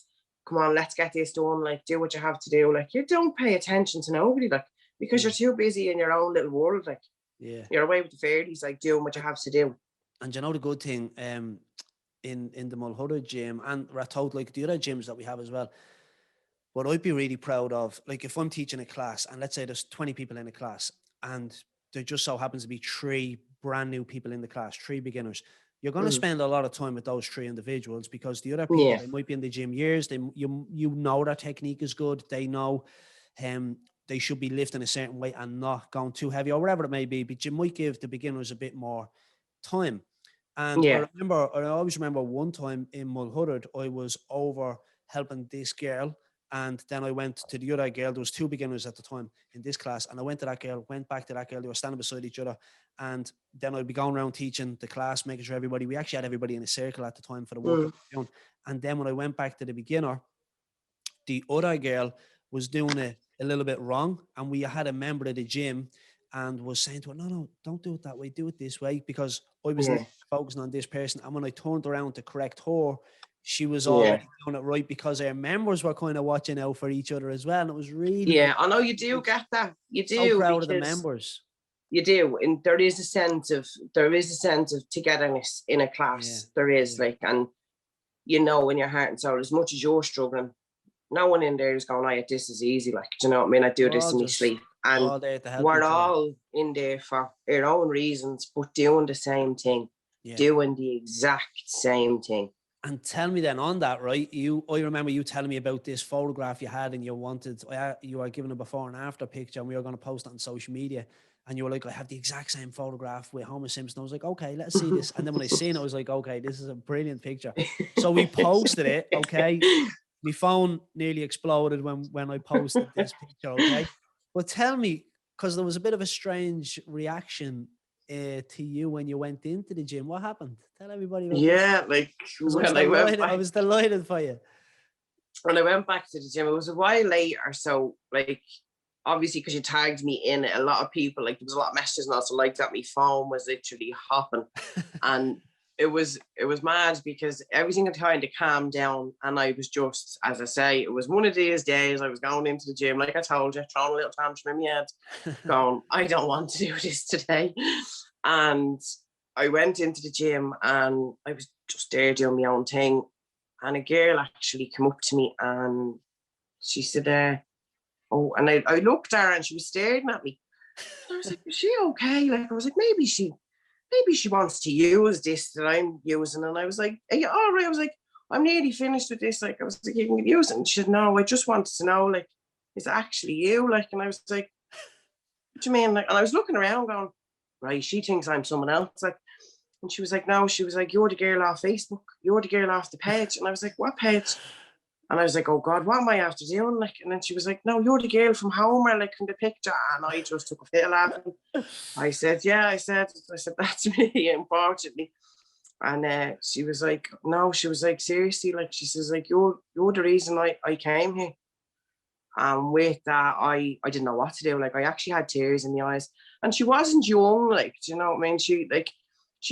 "come on, let's get this done. Like, do what you have to do." Like, you don't pay attention to nobody, like, because you're too busy in your own little world. Like, you're away with the fairies, like, doing what you have to do. And you know the good thing, in the Mulhuda gym and Ratot, like the other gyms that we have as well, what I'd be really proud of, like, if I'm teaching a class and let's say there's 20 people in a class and there just so happens to be 3 brand new people in the class, 3 beginners, you're going to spend a lot of time with those 3 individuals because the other people, they might be in the gym years, you know their technique is good, they know they should be lifting a certain weight and not going too heavy or whatever it may be, but you might give the beginners a bit more time. And I always remember one time in Mulhuda, I was over helping this girl, and then I went to the other girl. There was 2 beginners at the time in this class, and I went to that girl, went back to that girl. They were standing beside each other, and then I'd be going around teaching the class, making sure we actually had everybody in a circle at the time for the work. And then when I went back to the beginner, the other girl was doing it a little bit wrong, and we had a member of the gym and was saying to her, no, don't do it that way, do it this way, because I was focusing on this person. And when I turned around to correct her, she was already doing it right because our members were kind of watching out for each other as well. And it was really I know you do get that. You do. So proud of the members. You do. And there is a sense of togetherness in a class. There is, like, and you know in your heart and soul, as much as you're struggling, no one in there is going, "Oh, this is easy." Like, do you know what I mean? I do this in my sleep. And we're all in there for our own reasons, but doing the same thing, doing the exact same thing. And tell me then on that, right? I remember you telling me about this photograph you had, and you were given a before and after picture, and we were going to post it on social media. And you were like, "I have the exact same photograph with Homer Simpson." I was like, "Okay, let's see this." And then when I seen it, I was like, "Okay, this is a brilliant picture." So we posted it. Okay, my phone nearly exploded when I posted this picture. Okay. But tell me, because there was a bit of a strange reaction to you when you went into the gym. What happened? Tell everybody about this. Like, I was delighted for you. When I went back to the gym, it was a while later. So, like, obviously, because you tagged me in, a lot of people, like, there was a lot of messages and also like that. My phone was literally hopping. And it was mad because everything had kind of calmed down, and I was just, as I say, it was one of these days I was going into the gym, like I told you, throwing a little tantrum in my head, going, I don't want to do this today. And I went into the gym and I was just there doing my own thing. And a girl actually came up to me and she said, oh, and I looked at her and she was staring at me. And I was like, is she okay? Like, I was like, maybe she wants to use this that I'm using. And I was like, are you all right? I was like, I'm nearly finished with this. Like, I was like, you can use it. And she said, no, I just wanted to know, like, is it actually you? Like, and I was like, what do you mean? Like, and I was looking around going, right, she thinks I'm someone else. Like, and she was like, no, she was like, you're the girl off Facebook. You're the girl off the page. And I was like, what page? And I was like, oh God, what am I after doing? Like, and then she was like, no, you're the girl from Homer, like from the picture. And I just took a fit laughing. I said, yeah, I said, that's me, unfortunately. And she was like, no, she was like, seriously, like, she says, like, you're the reason I came here. And with that, I didn't know what to do. Like, I actually had tears in the eyes. And she wasn't young, like, do you know what I mean? She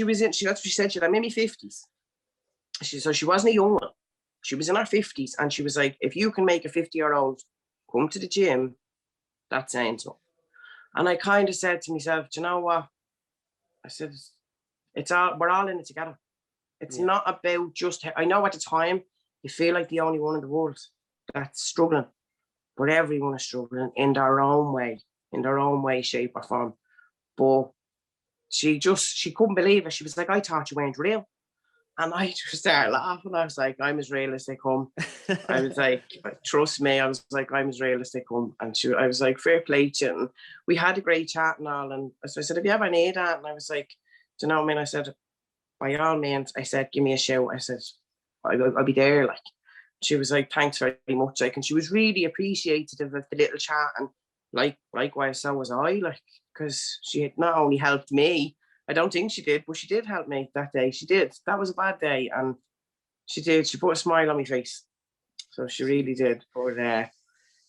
was that's what she said, I'm in my 50s. So she wasn't a young one. She was in her 50s. And she was like, if you can make a 50-year-old come to the gym, that's saying so. And I kind of said to myself, do you know what? I said, we're all in it together. It's not about just, I know at the time, you feel like the only one in the world that's struggling. But everyone is struggling in their own way, shape or form. But she couldn't believe it. She was like, I thought you weren't real. And I just started laughing. I was like, I'm as real as they come. I was like, trust me. I was like, I'm as real as they come. And I was like, fair play to you. And we had a great chat and all. And so I said, if you ever need that? And I was like, do you know what I mean? I said, by all means, I said, give me a shout. I said, I'll be there. Like, she was like, thanks very much. Like, and she was really appreciative of the little chat. And likewise, so was I. Like, because she had not only helped me, I don't think she did, but she did help me that day. She did. That was a bad day, and she did. She put a smile on my face, so she really did. But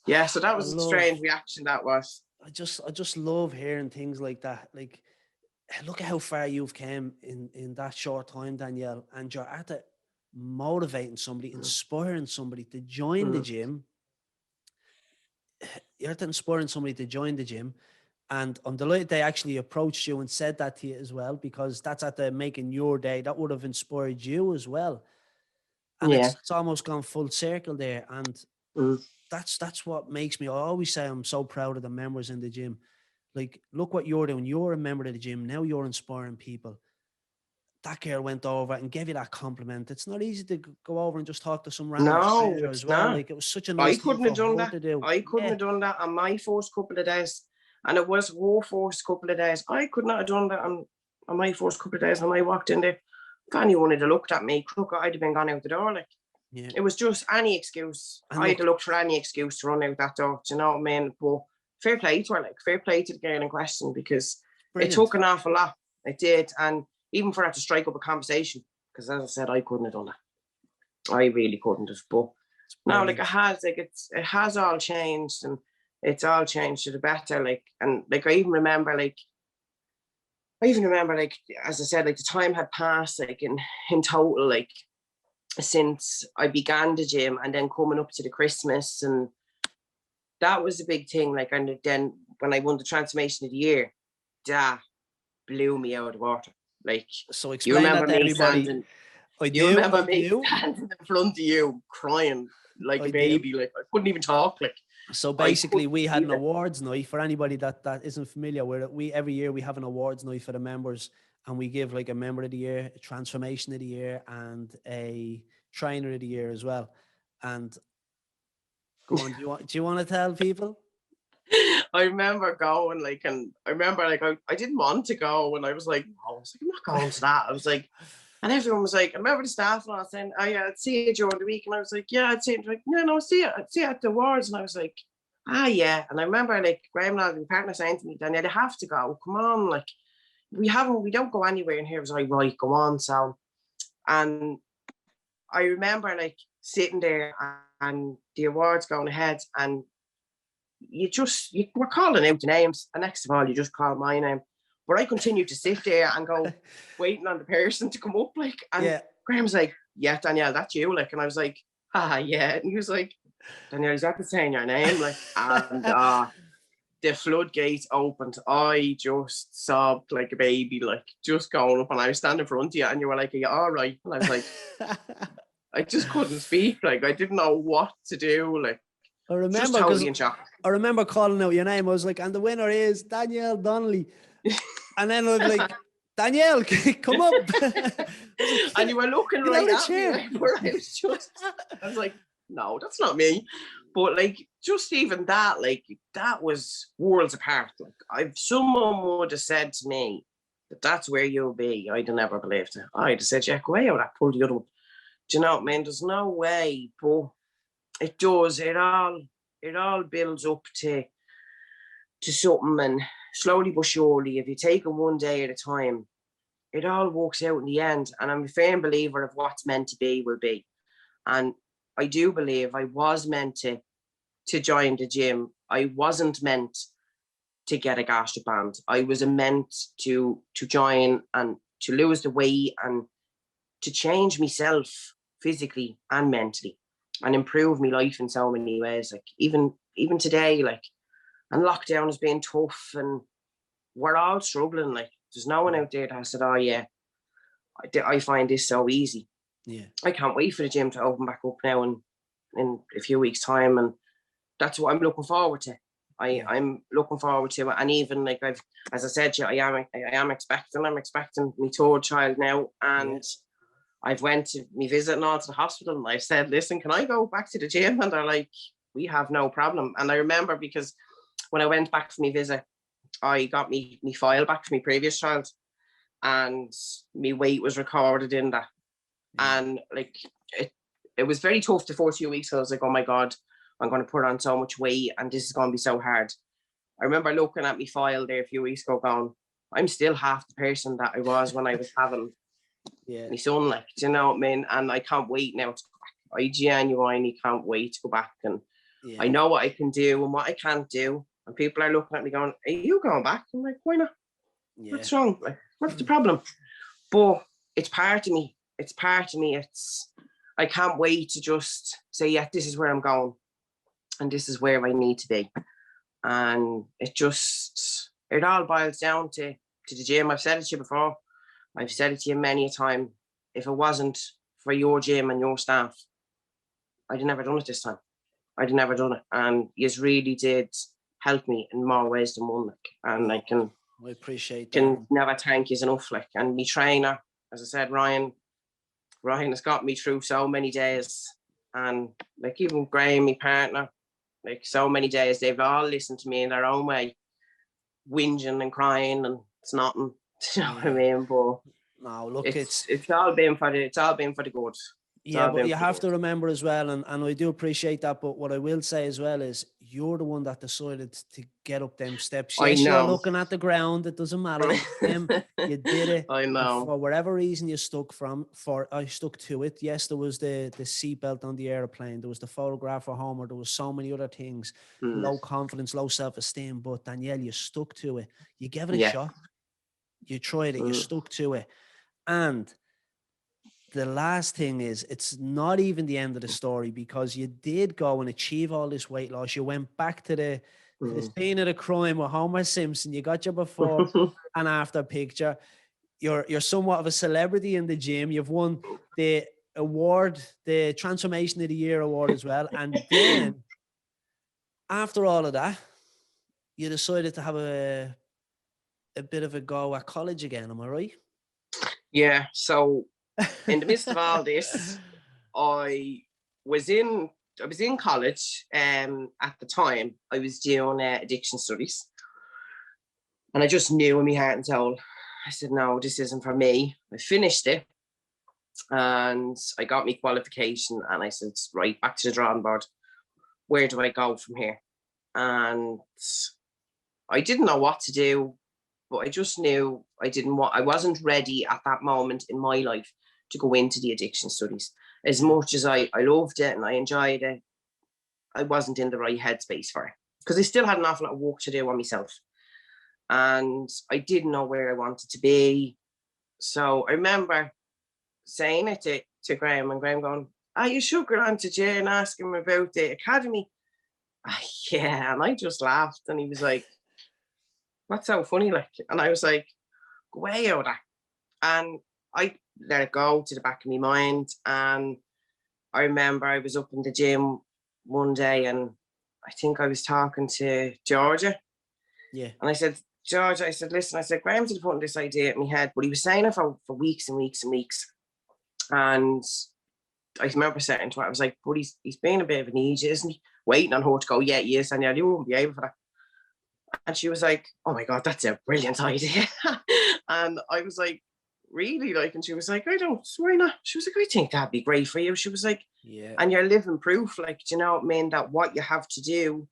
yeah, so that was a strange reaction. That was. I just love hearing things like that. Like, look at how far you've came in that short time, Danielle, and you're at it motivating somebody, inspiring somebody to join the gym. You're at it inspiring somebody to join the gym. And I'm delighted they actually approached you and said that to you as well, because that's at the making your day. That would have inspired you as well. And it's almost gone full circle there. And that's what makes me, I always say I'm so proud of the members in the gym. Like, look what you're doing. You're a member of the gym. Now you're inspiring people. That girl went over and gave you that compliment. It's not easy to go over and just talk to some random stranger as well. Like, it was such a nice thing for her to do. I couldn't have done that on my first couple of days. And it was her first couple of days. I could not have done that on my first couple of days when I walked in there. If anyone had looked at me, I'd have been gone out the door. Like, it was just any excuse. I'd have looked for any excuse to run out that door. Do you know what I mean? But fair play to her, like, fair play to the girl in question, because it took an awful lot. It did. And even for her to strike up a conversation, because as I said, I couldn't have done that. I really couldn't have. But no, like, it has all changed, and it's all changed to the better. Like, and like, I even remember, as I said, like, the time had passed, like, in total, like, since I began the gym, and then coming up to the Christmas, and that was a big thing. Like, and then when I won the Transformation of the Year, that blew me out of the water. Like, so explain that to everybody. You remember me standing in front of you crying like a baby. Like, I couldn't even talk. Like, so basically, we had an awards night. For anybody that isn't familiar with it, every year we have an awards night for the members, and we give like a member of the year, a transformation of the year, and a trainer of the year as well. And go on, do you want to tell people? I remember going, like, and I remember, like, I didn't want to go, and I was like, I'm not going to that. I was like, and everyone was like, I remember the staff and I was saying, oh yeah, I'd see you during the week. And I was like, yeah, I'd see you. Like, no, I'd see you at the awards. And I was like, yeah. And I remember, like, Graham, my partner, saying to me, Danielle, you have to go. Come on, like, we don't go anywhere in here. I was like, right, go on, so. And I remember, like, sitting there and the awards going ahead, and you were calling out the names, and next of all, you just called my name. But I continued to sit there and go, waiting on the person to come up, like, and Graham's like, yeah, Danielle, that's you, like, and I was like, yeah, and he was like, Danielle, is that the saying your name, like, and the floodgates opened. I just sobbed like a baby, like, just going up, and I was standing in front of you, and you were like, are you all right? And I was like, I just couldn't speak, like, I didn't know what to do, like, I remember, just totally in shock. I remember calling out your name. I was like, and the winner is Danielle Donnelly. And then I was like, Danielle, come up. And you were looking right at me. I was like, no, that's not me. But like, just even that, like, that was worlds apart. Like, if someone would have said to me that that's where you'll be, I'd have never believed it. I'd have said, yeah, go away, or I pulled the other one. Do you know what I mean? There's no way, but it does. It all builds up to something, and slowly but surely, if you take it one day at a time, it all works out in the end. And I'm a firm believer of what's meant to be will be. And I do believe I was meant to join the gym. I wasn't meant to get a gastric band. I was meant to join and to lose the weight and to change myself physically and mentally and improve my life in so many ways. Like, even today, like, and lockdown has been tough and we're all struggling. Like, there's no one out there that said, oh yeah, I find this so easy. Yeah, I can't wait for the gym to open back up now in a few weeks' time, and that's what I'm looking forward to. I'm looking forward to it. And even like as I said to you, I'm expecting my third child now, and I've went to me visit and all to the hospital, and I said, listen, can I go back to the gym? And they're like, we have no problem. And I remember, because when I went back for my visit, I got me file back for my previous child, and my weight was recorded in that. And like, it was very tough the first few weeks. I was like, oh my God, I'm going to put on so much weight and this is going to be so hard. I remember looking at my file there a few weeks ago going, I'm still half the person that I was when I was having my son, like, do you know what I mean? And I can't wait now to go back. I genuinely can't wait to go back, and I know what I can do and what I can't do. And people are looking at me going, are you going back? I'm like, why not? What's wrong? Like, what's the problem? But it's part of me. It's part of me. I can't wait to just say, yeah, this is where I'm going and this is where I need to be. And it all boils down to the gym. I've said it to you before. I've said it to you many a time. If it wasn't for your gym and your staff, I'd have never done it this time. I'd have never done it. And you really did help me in more ways than one. Like, and I appreciate can that. never thank you enough. Like, and my trainer, as I said, Ryan has got me through so many days. And like, even Graham, my partner, like, so many days, they've all listened to me in their own way, whinging and crying, and it's nothing. You know what I mean? But no, look, it's all been for the good. Yeah, but you have to remember as well, and I do appreciate that, but what I will say as well is you're the one that decided to get up them steps. Yes, you're looking at the ground, it doesn't matter. You did it. I know. For whatever reason you stuck to it. Yes, there was the seatbelt on the airplane, there was the photograph for Homer, there was so many other things, low confidence, low self-esteem, but Danielle, you stuck to it. You gave it a shot. You tried it, you stuck to it. And the last thing is, it's not even the end of the story, because you did go and achieve all this weight loss. You went back to the scene of the crime with Homer Simpson. You got your before and after picture. You're somewhat of a celebrity in the gym. You've won the award, the Transformation of the Year award as well. And then after all of that, you decided to have a bit of a go at college again. Am I right? Yeah. So in the midst of all this, I was in college. At the time, I was doing addiction studies, and I just knew in my heart and soul, I said, no, this isn't for me. I finished it, and I got my qualification, and I said, right, back to the drawing board. Where do I go from here? And I didn't know what to do, but I just knew I wasn't ready at that moment in my life to go into the addiction studies. As much as I loved it and I enjoyed it, I wasn't in the right headspace for it, because I still had an awful lot of work to do on myself. and I didn't know where I wanted to be. So I remember saying it to Graham, and Graham going, you should go on to Jay and ask him about the academy. Yeah, and I just laughed, and he was like, "What's so funny?" Like, and I was like, "Go away out of that." And I let it go to the back of my mind. And I remember I was up in the gym one day, and I think I was talking to Georgia. Yeah. And I said, Georgia, I said, listen, I said, Graham's been putting this idea in my head, but he was saying it for weeks and weeks and weeks. And I remember saying to her, I was like, but he's being a bit of an idiot, isn't he? Waiting on her to go, yeah, he is, Danielle, you won't be able for that. And she was like, oh my God, that's a brilliant idea. And I was like, really? Like, and she was like, why not? She was like, I think that'd be great for you. She was like, yeah. And you're living proof, like, do you know what I mean? That what you have to do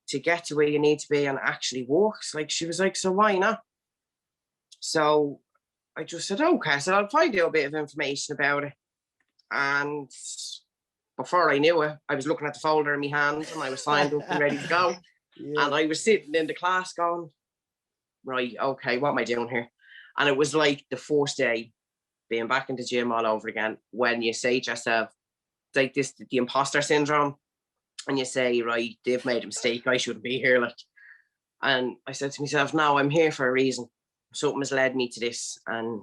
to get to where you need to be and actually works. Like, she was like, so why not? So I just said, okay. So I'll find out a bit of information about it. And before I knew it, I was looking at the folder in my hand, and I was signed up and ready to go. Yeah. And I was sitting in the class going, right, okay, what am I doing here? And it was like the first day being back in the gym all over again, when you say to yourself, like this, the imposter syndrome, and you say, right, they've made a mistake, I shouldn't be here. Like, and I said to myself, no, I'm here for a reason. Something has led me to this, and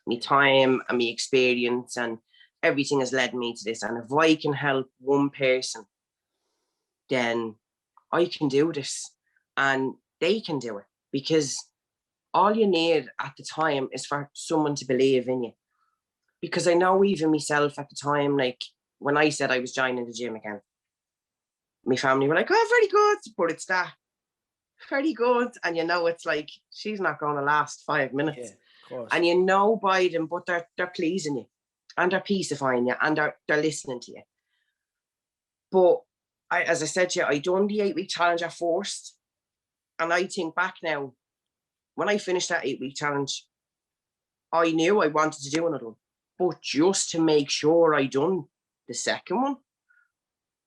my time and my experience and everything has led me to this. And if I can help one person, then I can do this, and they can do it, because all you need at the time is for someone to believe in you. Because I know even myself at the time, like when I said I was joining the gym again, my family were like, oh, very good, but it's that very good. And you know, it's like, she's not going to last 5 minutes. Yeah, of course. And you know by them, but they're pleasing you, and they're peacifying you, and they're listening to you. But as I said to you, I done the 8-week challenge at first. And I think back now, when I finished that 8-week challenge, I knew I wanted to do another one. But just to make sure I done the second one,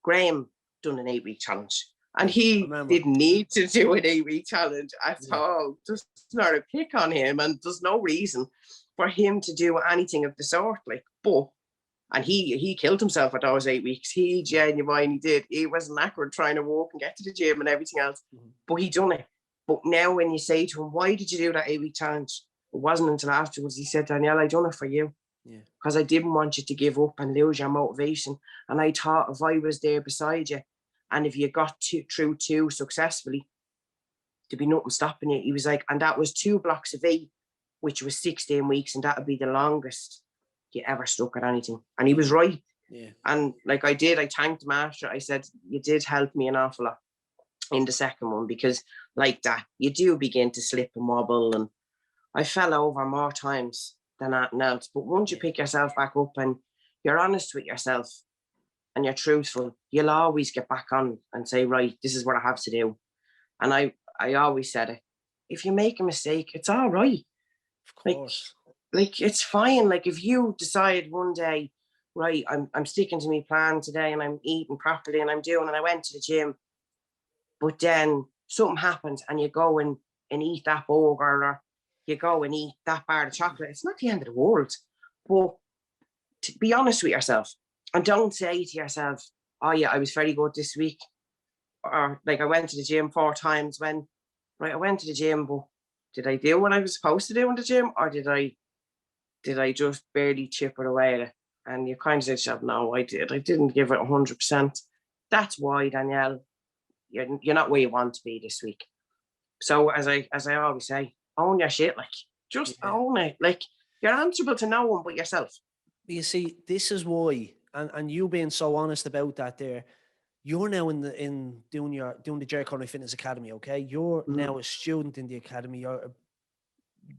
Graham done an 8-week challenge. And he didn't need to do an 8-week challenge at all. There's not a pick on him, and there's no reason for him to do anything of the sort. Like, but, and he killed himself at those 8 weeks. He genuinely did. He was knackered trying to walk and get to the gym and everything else. But he done it. But now when you say to him, why did you do that 8-week challenge? It wasn't until afterwards he said, Danielle, I done it for you. Because I didn't want you to give up and lose your motivation. And I thought if I was there beside you, and if you got through 2 successfully, there'd be nothing stopping you. He was like, and that was 2 blocks of 8, which was 16 weeks, and that would be the longest you ever stuck at anything. And he was right. Yeah. And like I thanked him after. I said, you did help me an awful lot in the second one, because like that, you do begin to slip and wobble. And I fell over more times than anything else. But once you pick yourself back up and you're honest with yourself and you're truthful, you'll always get back on and say, right, this is what I have to do. And I always said it. If you make a mistake, it's all right. Of course. Like it's fine. Like if you decide one day, right, I'm sticking to my plan today, and I'm eating properly, and I went to the gym, but then something happens and you go and eat that burger, or you go and eat that bar of chocolate, it's not the end of the world. But to be honest with yourself, and don't say to yourself, oh yeah, I was very good this week. Or like I went to the gym 4 times, when, right, I went to the gym, but did I do what I was supposed to do in the gym? Or did I just barely chip it away at it? And you kind of say to yourself, no, I didn't give it 100%. That's why, Danielle, you're not where you want to be this week. So as I always say, own your shit, like just own it. Like you're answerable to no one but yourself. You see, this is why, and you being so honest about that there, you're now in doing the Ger Conroy Fitness Academy, okay? You're now a student in the academy. You're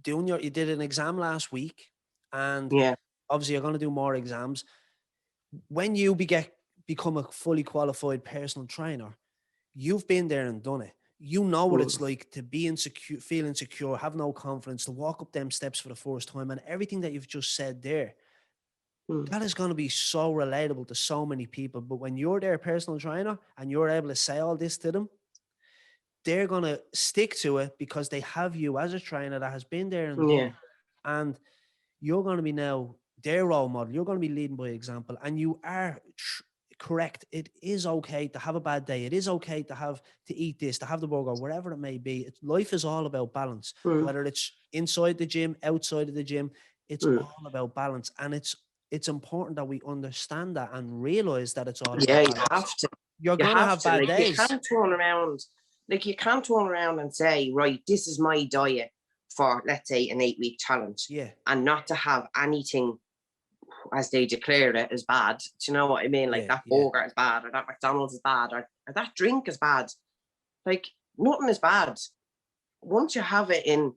you did an exam last week, and obviously you're going to do more exams. When you become a fully qualified personal trainer, you've been there and done it. You know what it's like to be insecure, feel insecure, have no confidence, to walk up them steps for the first time, and everything that you've just said there. That is going to be so relatable to so many people. But when you're their personal trainer and you're able to say all this to them, they're going to stick to it because they have you as a trainer that has been there and done it. And you're going to be now their role model. You're going to be leading by example, and you are correct. It is okay to have a bad day. It is okay to eat this, to have the burger, wherever it may be. Life is all about balance, whether it's inside the gym, outside of the gym. It's all about balance, and it's important that we understand that and realize that it's all about balance. You have to. You're going to have bad days. You can't turn around and say, right, this is my diet for, let's say, an 8-week challenge. Yeah. And not to have anything, as they declared it, is bad. Do you know what I mean? Like that burger is bad, or that McDonald's is bad, or that drink is bad. Like, nothing is bad. Once you have it in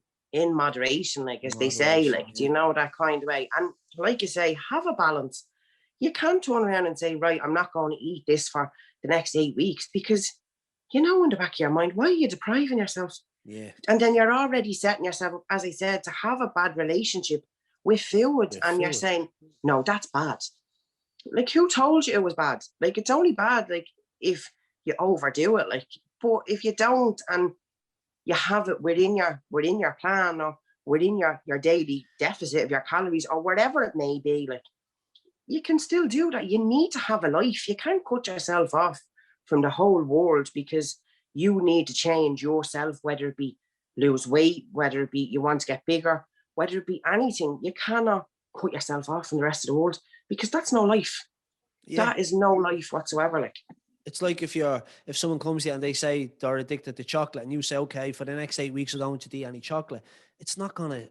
moderation, like as they say, like, do you know, that kind of way? And like you say, have a balance. You can't turn around and say, right, I'm not going to eat this for the next 8 weeks, because you know in the back of your mind, why are you depriving yourself? Yeah. And then you're already setting yourself up, as I said, to have a bad relationship with food. You're saying, no, that's bad. Like, who told you it was bad? Like, it's only bad, like, if you overdo it, like, but if you don't, and you have it within your plan, or within your daily deficit of your calories, or whatever it may be, like, you can still do that. You need to have a life. You can't cut yourself off from the whole world because you need to change yourself, whether it be lose weight, whether it be you want to get bigger, whether it be anything. You cannot cut yourself off from the rest of the world, because that's no life. That is no life whatsoever. Like, it's like if someone comes to you and they say they're addicted to chocolate, and you say, okay, for the next 8 weeks, I don't want you to eat any chocolate. It's not going to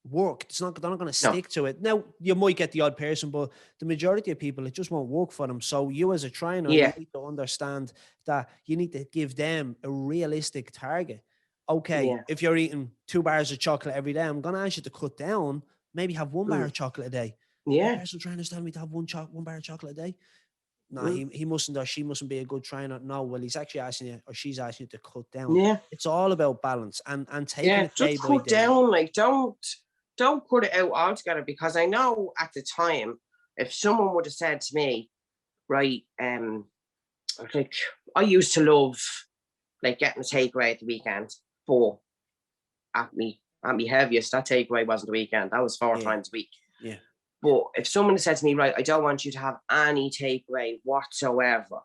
work. They're not going to stick to it. Now, you might get the odd person, but the majority of people, it just won't work for them. So you as a trainer, you need to understand that you need to give them a realistic target. Okay, if you're eating 2 bars of chocolate every day, I'm going to ask you to cut down, maybe have 1 bar of chocolate a day. Yeah. Personal trainers tell me to have 1 bar of chocolate a day. No, he mustn't, or she mustn't be a good trainer. No, well, he's actually asking you, or she's asking you to cut down. Yeah. It's all about balance and taking it day by day. Cut down, like, don't cut it out altogether, because I know at the time, if someone would have said to me, right, like, I used to love, like, getting a takeaway at the weekend, but at me heaviest, that takeaway wasn't the weekend. That was 4 times a week. Yeah. But if someone said to me, right, I don't want you to have any takeaway whatsoever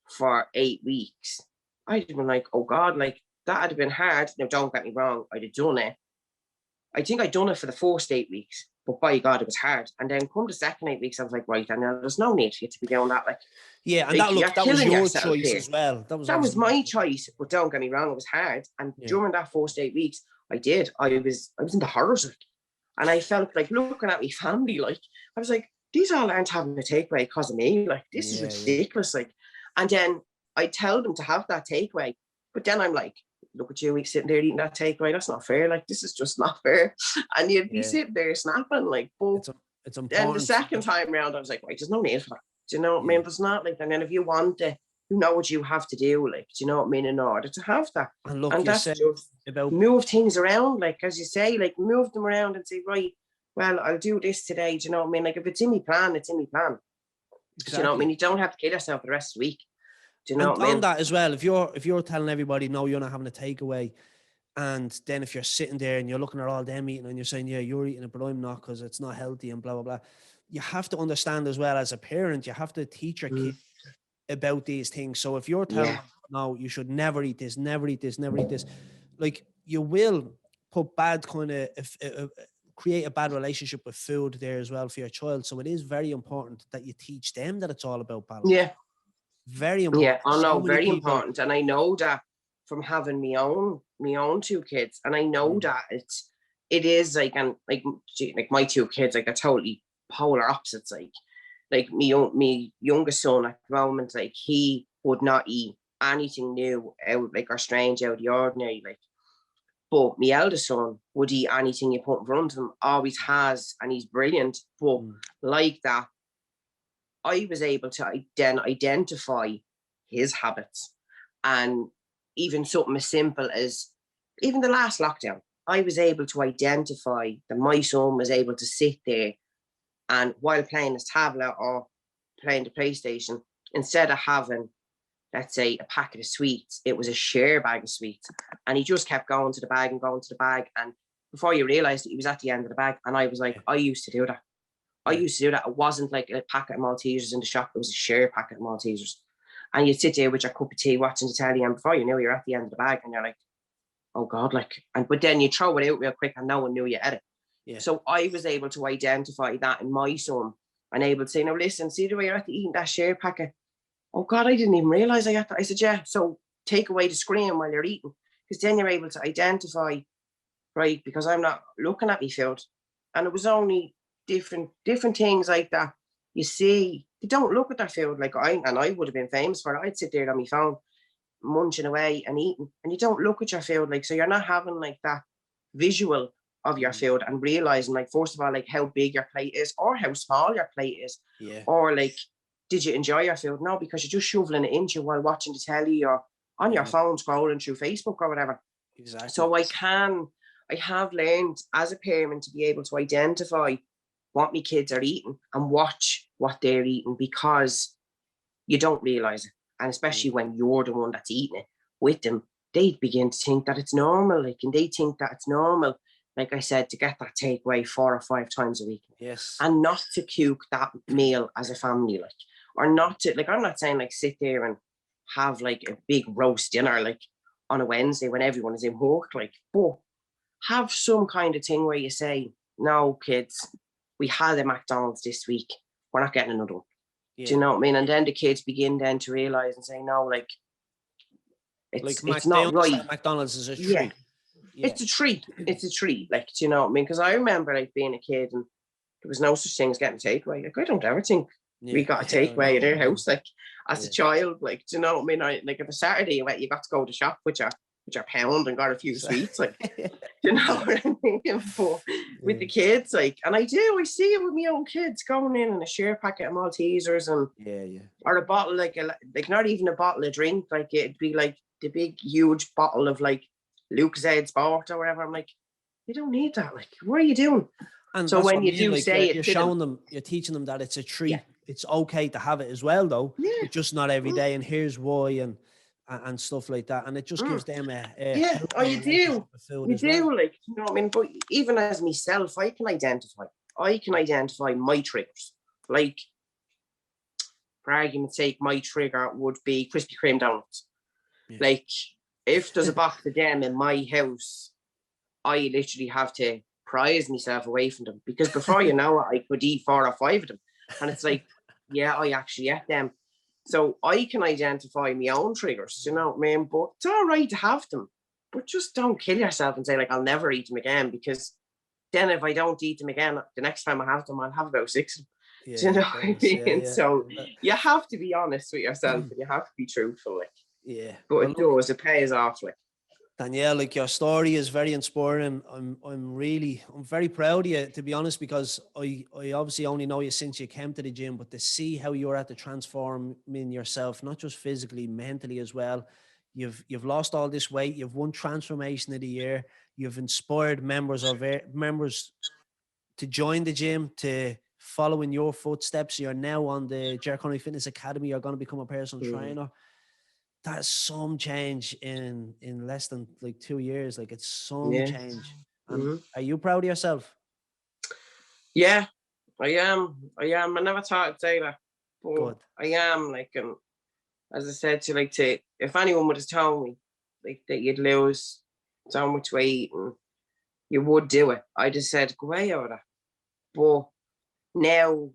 for 8 weeks, I'd have been like, oh God, like, that'd have been hard. Now, don't get me wrong, I'd have done it. I think I'd done it for the first 8 weeks, but by God, it was hard. And then come the second 8 weeks, I was like, right, Danielle, there's no need for you to be doing that. Like, yeah, and like, that was your choice as well. That was my choice, but don't get me wrong, it was hard. And during that first 8 weeks, I was in the horrors, like, and I felt like, looking at my family, like, I was like, these all aren't having a takeaway because of me. Like, this is ridiculous. Like, and then I tell them to have that takeaway, but then I'm like, look at you sitting there eating that takeaway. That's not fair. Like, this is just not fair. And you'd be sitting there snapping, like, but it's important. Then the second time around, I was like, right, there's no need for that. Do you know what I mean? There's not, like, and then if you want it, you know what you have to do, like, do you know what I mean, in order to have that. And look, and that's just about move things around, like, as you say, like, move them around and say, right, well, I'll do this today. Do you know what I mean? Like, if it's in my plan, it's in my plan. Exactly. Do you know what I mean? You don't have to kill yourself for the rest of the week. Do you know what I mean? On that as well, if you're telling everybody, no, you're not having a takeaway, and then if you're sitting there and you're looking at all them eating and you're saying, yeah, you're eating it, but I'm not because it's not healthy and blah, blah, blah. You have to understand as well, as a parent, you have to teach your kids about these things. So if you're telling them, no, you should never eat this, never eat this, never eat this, like, you will put create a bad relationship with food there as well for your child. So it is very important that you teach them that it's all about balance. Yeah. Very important. Yeah, I know, very important. And I know that from having my own 2 kids, and I know that it is like, and like my 2 kids, like, are totally polar opposites. Like my youngest son at the moment, like, he would not eat anything new out, like, or strange out of the ordinary, like, but my eldest son would eat anything you put in front of him, always has, and he's brilliant. But like that, I was able to then identify his habits. And even something as simple as, even the last lockdown, I was able to identify that my son was able to sit there and, while playing his tablet or playing the PlayStation, instead of having, let's say, a packet of sweets, it was a share bag of sweets. And he just kept going to the bag and going to the bag. And before you realised it, he was at the end of the bag. And I was like, I used to do that. I used to do that. It wasn't like a packet of Maltesers in the shop. It was a share packet of Maltesers. And you'd sit there with your cup of tea watching the telly, and before you knew, you're at the end of the bag, and you're like, oh God, like, but then you throw it out real quick and no one knew you had it. Yeah. So I was able to identify that in my son and able to say, no, listen, see the way you're at eating that share packet. Oh God, I didn't even realise I had that. I said, yeah, so take away the screen while you're eating, because then you're able to identify, right, because I'm not looking at my food. And it was only different things like that. You see, they don't look at their food like I would have been famous for it. I'd sit there on my phone, munching away and eating, and you don't look at your food, like, so you're not having like that visual of your food and realizing, like, first of all, like, how big your plate is or how small your plate is, or like, did you enjoy your food? No, because you're just shoveling it into while watching the telly or on your phone scrolling through Facebook or whatever. Exactly. So I have learned as a parent to be able to identify what my kids are eating and watch what they're eating, because you don't realize it. And especially when you're the one that's eating it with them, they begin to think that it's normal. Like, and they think that it's normal, like I said, to get that takeaway 4 or 5 times a week. Yes. And not to cook that meal as a family, like, or not to, like, I'm not saying like sit there and have like a big roast dinner, like on a Wednesday when everyone is in work, like, but have some kind of thing where you say, no, kids, we had a McDonald's this week. We're not getting another one. Yeah. Do you know what I mean? And then the kids begin then to realize and say, no, like, it's not right. McDonald's is a treat. Yeah. Yeah. It's a treat. It's a treat. Like, do you know what I mean? Because I remember like being a kid and there was no such thing as getting takeaway. Like, I don't ever think we got a takeaway at our house. Like, as a child, like, do you know what I mean? Like, if a Saturday you got to go to the shop with your pound and got a few sweets, like, you know what I mean? But with the kids, like, and I see it with my own kids going in a share packet of Maltesers and or a bottle, like not even a bottle of drink, like it'd be like the big huge bottle of like Luke's Ed Sport or whatever. I'm like, you don't need that. Like, what are you doing? And so when you do like, say you're showing them, you're teaching them that it's a treat. Yeah. It's okay to have it as well, though. Yeah. But just not every day. And here's why, and stuff like that. And it just gives them a you do. You do, like, you know what I mean? But even as myself, I can identify my triggers. Like, for argument's sake, my trigger would be Krispy Kreme donuts. Yeah. Like, if there's a box of them in my house, I literally have to prize myself away from them, because before you know it, I could eat 4 or 5 of them. And it's like, yeah, I actually ate them. So I can identify my own triggers, you know what I mean? But it's all right to have them, but just don't kill yourself and say, like, I'll never eat them again, because then if I don't eat them again, the next time I have them, I'll have about 6 of them. Yeah, do you know what I mean? Yeah. So you have to be honest with yourself and you have to be truthful, like. Yeah. But it pays off, like. Danielle, like, your story is very inspiring. I'm very proud of you, to be honest, because I obviously only know you since you came to the gym, but to see how you're at to transform in yourself, not just physically, mentally as well. You've lost all this weight. You've won Transformation of the Year. You've inspired members to join the gym, to follow in your footsteps. You're now on the Ger Conroy Fitness Academy. You're going to become a personal trainer. That's some change in less than like 2 years. Like, it's some change. And are you proud of yourself? Yeah, I am. I never thought I'd say that, but good. I am. Like, as I said to if anyone would have told me like that you'd lose so much weight and you would do it, I just said go away over that. But now,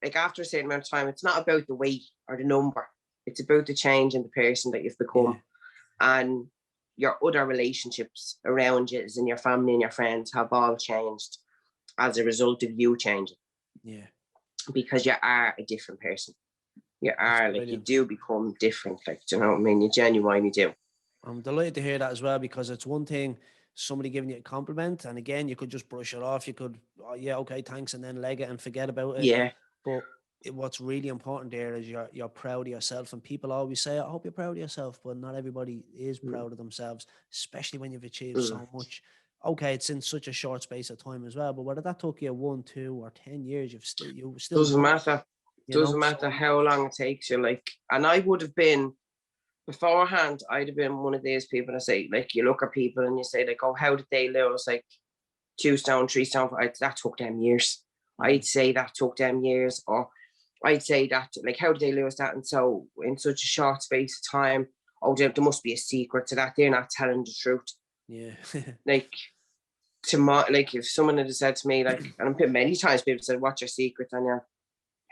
like, after a certain amount of time, it's not about the weight or the number. It's about the change in the person that you've become, and your other relationships around you, as in your family and your friends, have all changed as a result of you changing. Yeah, because you are a different person. You are like, you do become different. Like, do you know what I mean? You genuinely do. I'm delighted to hear that as well, because it's one thing somebody giving you a compliment, and again, you could just brush it off. You could, oh yeah, okay, thanks, and then leg it and forget about it. Yeah, but what's really important there is you're proud of yourself, and people always say, I hope you're proud of yourself, but not everybody is proud of themselves, especially when you've achieved so much. Okay, it's in such a short space of time as well, but whether that took you 1, 2 or 10 years, you still doesn't matter. Doesn't matter how long it takes you. Like, and I would have been beforehand, I'd have been one of these people that say, like, you look at people and you say, like, oh, how did they lose? Like, 2 stone, 3 stone, that took them years. I'd say that took them years. Or I'd say that, like, how did they lose that? And so in such a short space of time, oh, there must be a secret to that. They're not telling the truth. Yeah. Like, if someone had said to me, like, and many times people said, what's your secret, Danielle?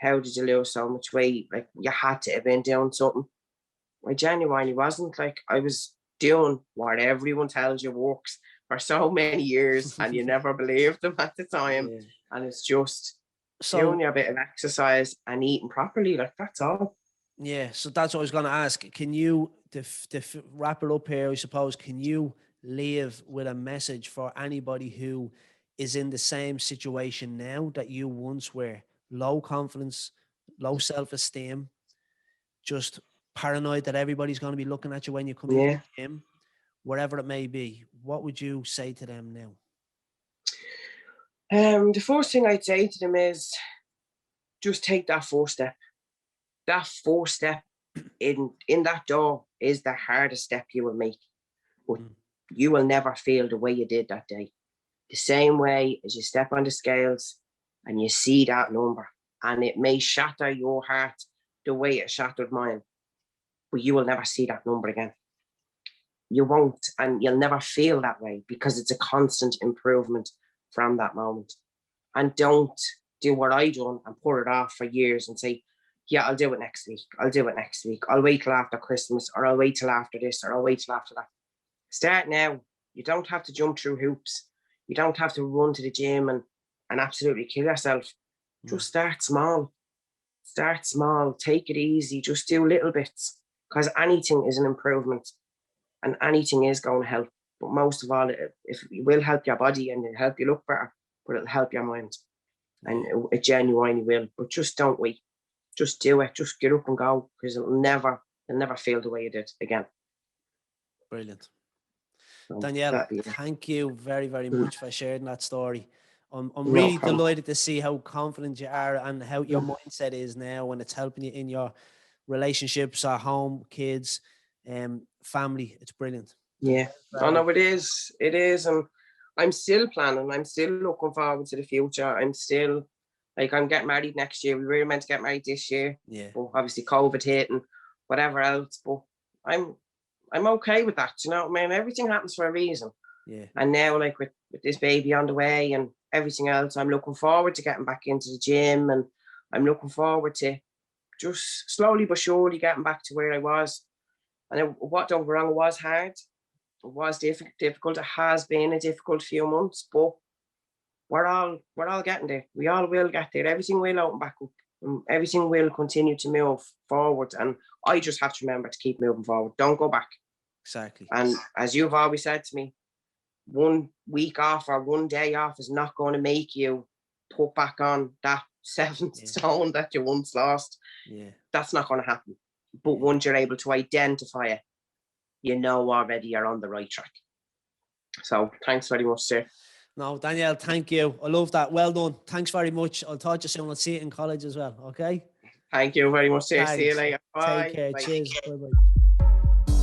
How did you lose so much weight? Like, you had to have been doing something. I genuinely wasn't. Like, I was doing what everyone tells you works for so many years, and you never believed them at the time. Yeah. And it's just doing a bit of exercise and eating properly. Like, that's all. Yeah, so that's what I was going to ask. Can you, to wrap it up here, I suppose, can you leave with a message for anybody who is in the same situation now that you once were? Low confidence, low self-esteem, just paranoid that everybody's going to be looking at you when you come into the gym, whatever it may be. What would you say to them now? The first thing I'd say to them is just take that first step. That first step in that door is the hardest step you will make. But you will never feel the way you did that day. The same way as you step on the scales and you see that number, and it may shatter your heart the way it shattered mine, but you will never see that number again. You won't, and you'll never feel that way, because it's a constant improvement from that moment. And don't do what I done and put it off for years and say, yeah, I'll do it next week. I'll do it next week. I'll wait till after Christmas, or I'll wait till after this, or I'll wait till after that. Start now. You don't have to jump through hoops. You don't have to run to the gym and absolutely kill yourself. Just start small. Start small. Take it easy. Just do little bits, because anything is an improvement and anything is going to help. But most of all, it will help your body and it'll help you look better, but it'll help your mind. And it genuinely will. But just don't wait. Just do it. Just get up and go, because you'll never feel the way you did again. Brilliant. Danielle, thank you very, very much for sharing that story. I'm really delighted to see how confident you are and how your mindset is now, and it's helping you in your relationships at home, kids, family. It's brilliant. Yeah. Oh, no, it is. It is. And I'm still planning. I'm still looking forward to the future. I'm still, like, I'm getting married next year. We were meant to get married this year. Yeah. But obviously COVID hit and whatever else. But I'm okay with that. You know what I mean? Everything happens for a reason. Yeah. And now, like, with this baby on the way and everything else, I'm looking forward to getting back into the gym, and I'm looking forward to just slowly but surely getting back to where I was. And don't get me wrong, it was hard. It was difficult. It has been a difficult few months, but we're all getting there. We all will get there. Everything will open back up. And everything will continue to move forward. And I just have to remember to keep moving forward. Don't go back. Exactly. And as you've always said to me, 1 week off or 1 day off is not going to make you put back on that 7 stone that you once lost. Yeah. That's not going to happen. But once you're able to identify it, you know already you're on the right track. So thanks very much, sir. No, Danielle, thank you. I love that. Well done. Thanks very much. I'll talk to you soon. I'll see you in college as well. Okay? Thank you very much, sir. See you later. Bye. Take care. Bye. Cheers. Bye-bye.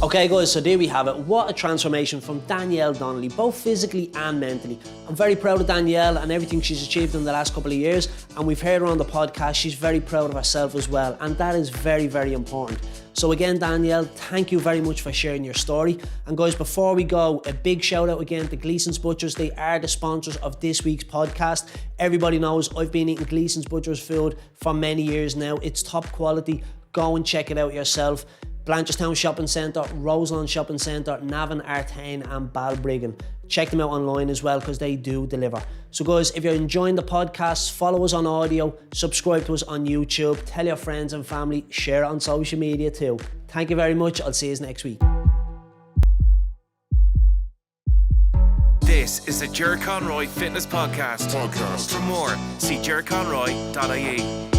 Okay, guys, so there we have it. What a transformation from Danielle Donnelly, both physically and mentally. I'm very proud of Danielle and everything she's achieved in the last couple of years, and we've heard her on the podcast. She's very proud of herself as well, and that is very, very important. So again, Danielle, thank you very much for sharing your story. And guys, before we go, a big shout out again to Gleason's Butchers. They are the sponsors of this week's podcast. Everybody knows I've been eating Gleason's Butchers food for many years now. It's top quality. Go and check it out yourself. Blanchardstown Shopping Centre, Roseland Shopping Centre, Navan, Artane and Balbriggan. Check them out online as well, because they do deliver. So guys, if you're enjoying the podcast, follow us on audio, subscribe to us on YouTube, tell your friends and family, share it on social media too. Thank you very much. I'll see you next week. This is the Ger Conroy Fitness Podcast. For more, see gerconroy.ie.